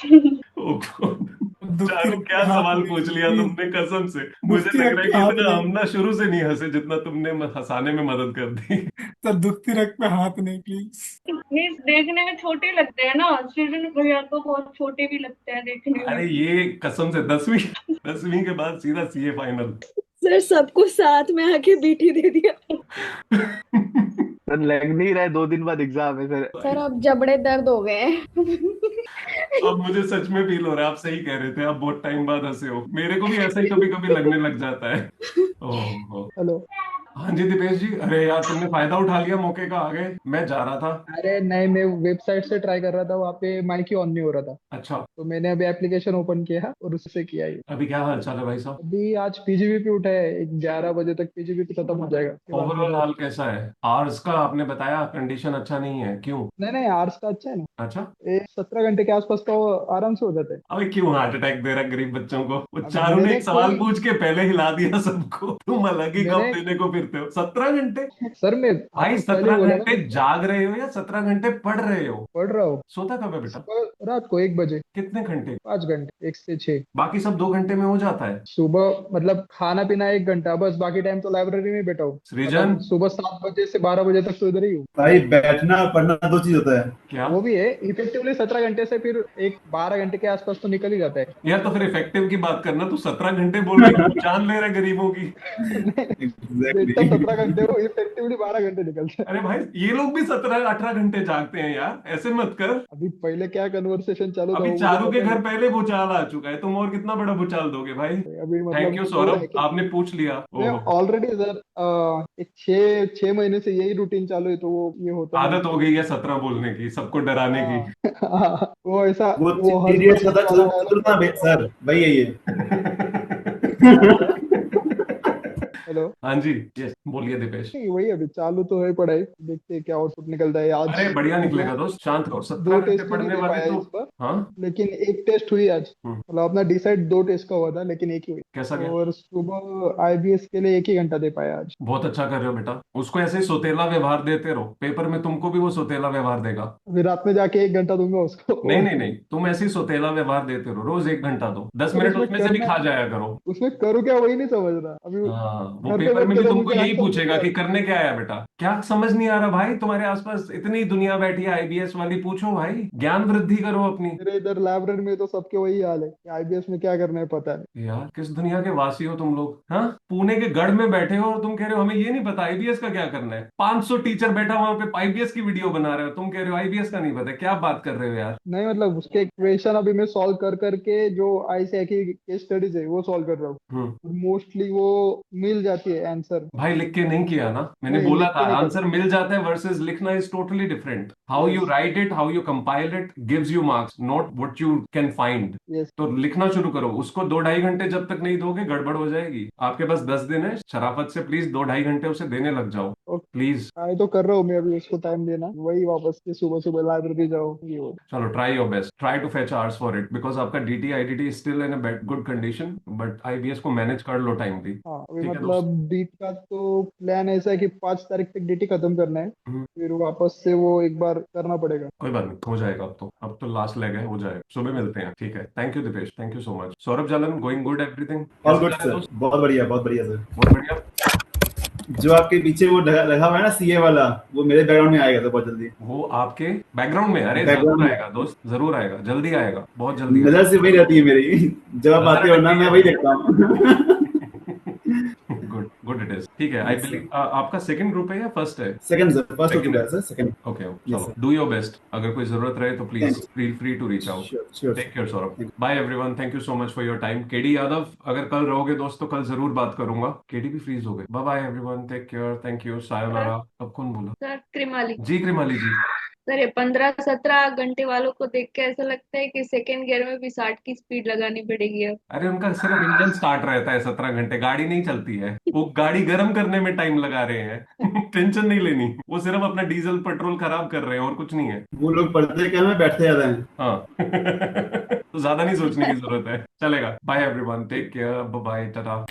चारू क्या सवाल पूछ लिया तुमने, कसम से मुझे लग रहा है कि इतना हम ना शुरू से नहीं हंसे जितना तुमने हंसाने में मदद कर दी। सर दुखती रख पे हाथ नहीं प्लीज। नहीं, देखने में छोटे लगते हैं ना, सृजन भैया तो बहुत छोटे भी लगते हैं देखने में। अरे ये कसम से 10वीं के बाद सीधा सीए फाइनल। सर सबको साथ में आके बीटी दे दिया। सर लग नहीं रहा है, 2 दिन बाद एग्जाम है सर। सर अब जबड़े दर्द हो गए हैं। अब मुझे सच में फील हो रहा है, आप सही कह रहे थे, आप बहुत टाइम बाद हंसे हो। मेरे को भी ऐसा ही कभी कभी लगने लग जाता है। Oh hello. हाँ जी दीपेश जी, अरे यार तुमने फायदा उठा लिया मौके का, आ गए। मैं जा रहा था। अरे नहीं, मैं वेबसाइट से ट्राई कर रहा था, वहाँ पे माइक ही ऑन नहीं हो रहा था, अच्छा, तो मैंने अभी एप्लीकेशन ओपन किया और उससे किया ये। अभी क्या हाल चाल है भाई साहब? अभी आज पीजीबीपी उठा है, 11 बजे तक पीजीबीपी खत्म हो जाएगा, उसके बाद ओवरऑल मेरा। हाल कैसा है? आर्स का आपने बताया कंडीशन अच्छा नहीं है, क्यों? नहीं नहीं, आर्ट्स का अच्छा है ना, अच्छा, 17 घंटे के आसपास तो आराम से हो जाता है। अबे क्यों हार्ट अटैक दे रहा है गरीब बच्चों को? वो अब चारों ने मैंने एक सवाल कोई पूछ के पहले हिला दिया सबको, तुम अलग ही कब मैंने देने को फिरते हो? 17 घंटे? सर, मैं भाई आपको पहले 17 बोला ना, घंटे जाग रहे हो या 17 घंटे पढ़ रहे हो? पढ़ रहा हूँ। सोता कब है बेटा? सुबह रात को 1 बजे, कितने घंटे? 5 घंटे, 1 से 6। बाकी सब 2 घंटे में हो जाता है? सुबह मतलब खाना पीना 1 घंटा बस, बाकी टाइम तो लाइब्रेरी में बैठा हूँ। सृजन, मतलब सुबह 7 बजे से 12 बजे तक तो इधर ही हूँ। भाई बैठना और पढ़ना दो चीज होता है। क्या? वो भी है, इफेक्टिवली 17 घंटे से फिर एक 12 घंटे के आसपास तो निकल ही जाता है। यार तो फिर इफेक्टिव की बात करना, तू 17 घंटे बोल रही है, जान ले रहा है गरीबों की। देखता 17 घंटे हो, इफेक्टिवली 12 घंटे निकलते हैं। अरे भाई ये लोग भी 17-18 घंटे जागते हैं यार, ऐसे मत कर। अभी पहले क्या कन्वर्सेशन चालू था अभी वो मुझे चारू के पता घर पहले भूचाल आ चुका है, तुम और कितना बड़ा भूचाल दोगे भाई? नहीं। अभी थैंक मतलब यू वो सौरभ, है कि आपने पूछ लिया। मैं ओहो, ऑलरेडी सर एक 6 महीने से यही रूटीन चालू है, तो वो ये होता आदत हो गई है 17 बोलने की, सबको डराने की। है। हाँ, वो ऐसा वो वो थ्री हंस इडियट्स बस का था, वाला डायलॉग चतुर्था था। सर भाई यही है। हेलो। हाँ जी, यस बोलिए दीपेश। नहीं, वही अभी चालू तो है पढ़ाई, देखते हैं क्या आउटपुट निकलता है आज। अरे बढ़िया निकलेगा दो दोस्त, शांत रहो। 17 दो घंटे टेस्ट ही नहीं पढ़ने दे वाले पाया तो। इस पर, हाँ, लेकिन एक टेस्ट हुई आज। मतलब अपना डिसाइड 2 टेस्ट का हुआ था, लेकिन एक ही हुई। कैसा गया? और सुबह आईबीएस के लिए 1 ही घंटा दे पाया आज। बहुत अच्छा कर रहे हो बेटा, उसको ऐसे ही सोतेला व्यवहार देते रहो, पेपर में तुमको भी वो सोतेला व्यवहार देगा। अभी रात में जाके 1 घंटा दूंगा उसको। नहीं नहीं नहीं, तुम ऐसे ही सोतेला व्यवहार देते रहो, रोज 1 घंटा दो, 10 पर मिनट उसमें उसमें से भी करना, खा जाया करो। उसमें करूँ क्या वही नहीं समझ रहा अभी। हाँ, वो घर पे पेपर बैठ में के भी तो तुमको मुझे यही आंसर पूछेगा मिल कि रहा करने क्या आया बेटा। क्या समझ नहीं आ रहा भाई? तुम्हारे आसपास इतनी दुनिया बैठी है आईबीएस वाली, पूछो भाई, ज्ञान वृद्धि करो अपनी। है। मेरे इधर लाइब्रेरी में तो सबके वही हाल है कि आईबीएस में क्या करना है पता नहीं। यार किस दुनिया के वासी हो तुम लोग? हाँ, पुणे के गढ़ में बैठे हो और तुम कह रहे हो हमें ये नहीं पता आईबीएस का क्या करना है। 500 टीचर बैठा वहां पे आईबीएस की वीडियो बना रहे हो, तुम कह रहे हो आईबीएस का नहीं पता। क्या बात कर रहे हो यार? नहीं मतलब उसके इक्वेशन अभी मैं सॉल्व कर करके जो आईसीआई की केस स्टडीज है वो सॉल्व कर रहा हूँ। मोस्टली वो मिल जाती है आंसर। भाई लिख के नहीं किया ना, मैंने नहीं, बोला लिख था के नहीं आंसर करता। मिल जाता है वर्सेस लिखना is totally different. How you yes right it, how you compile it gives you marks, not what you can find. Yes. तो लिखना शुरू करो, उसको 2-2.5 घंटे जब तक नहीं दोगे गड़बड़ हो जाएगी। आपके पास 10 दिन है, शराफत से प्लीज 2-2.5 घंटे उसे देने लग जाओ प्लीज। ट्राई तो कर रहा हूँ मैं अभी उसको टाइम देना, वही वापस से सुबह सुबह लाइब्रेरी जाओ ये हो। चलो try your best, try to fetch hours for it, because आपका DT IDT still in a good condition, but IBS को मैनेज कर लो टाइमली। हाँ अभी ठीक है दोस्त। मतलब डीट का तो प्लान ऐसा है कि 5 तारीख तक डीटी खत्म करना है, फिर वापस से वो एक बार करना पड़ेगा। कोई बात नहीं, हो जाएगा। अब तो लास्ट लेग है, हो जाएगा। सुबह मिलते हैं, ठीक है? Thank you Deepesh, thank you so much. Saurabh Jalan, going good everything? All good sir, बहुत बढ़िया सर। बहुत बढ़िया। जो आपके पीछे वो लगा हुआ है ना सीए वाला, वो मेरे बैकग्राउंड में आएगा तो बहुत जल्दी। वो आपके बैकग्राउंड में? अरे बैकग्राउंड जरूर में आएगा दोस्त, जरूर आएगा, जल्दी आएगा, बहुत जल्दी आएगा। नजर से वही रहती है मेरी, जब आप आते हो ना मैं वही देखता हूँ। गुड गुड इट इज, ठीक है। आई बिलीव आपका सेकंड ग्रुप है या फर्स्ट है? सेकंड सर, फर्स्ट हो चुका है सर, सेकंड। ओके, चलो डू योर बेस्ट, अगर कोई जरूरत रहे तो please feel free to reach out. Sure. Take care Saurabh, bye everyone, thank you so much for your time. KD Yadav, अगर कल रहोगे दोस्त तो कल जरूर बात करूंगा। केडी भी फ्रीज हो गए। Bye bye everyone, take care, thank you, sayonara. अब कौन बोला? सर कृमाली। जी कृमाली जी। सर ये 15-17 घंटे वालों को देख के ऐसा लगता है कि सेकेंड गियर में भी 60 की स्पीड लगानी पड़ेगी अब। अरे उनका सिर्फ इंजन स्टार्ट रहता है, 17 घंटे गाड़ी नहीं चलती है, वो गाड़ी गर्म करने में टाइम लगा रहे हैं। टेंशन नहीं लेनी, वो सिर्फ अपना डीजल पेट्रोल खराब कर रहे हैं और कुछ नहीं है। वो लोग पढ़ते क्या में बैठते ज्यादा हैं। हाँ। तो ज्यादा नहीं सोचने की जरूरत है, चलेगा। Bye everyone, take care, bye, Tata.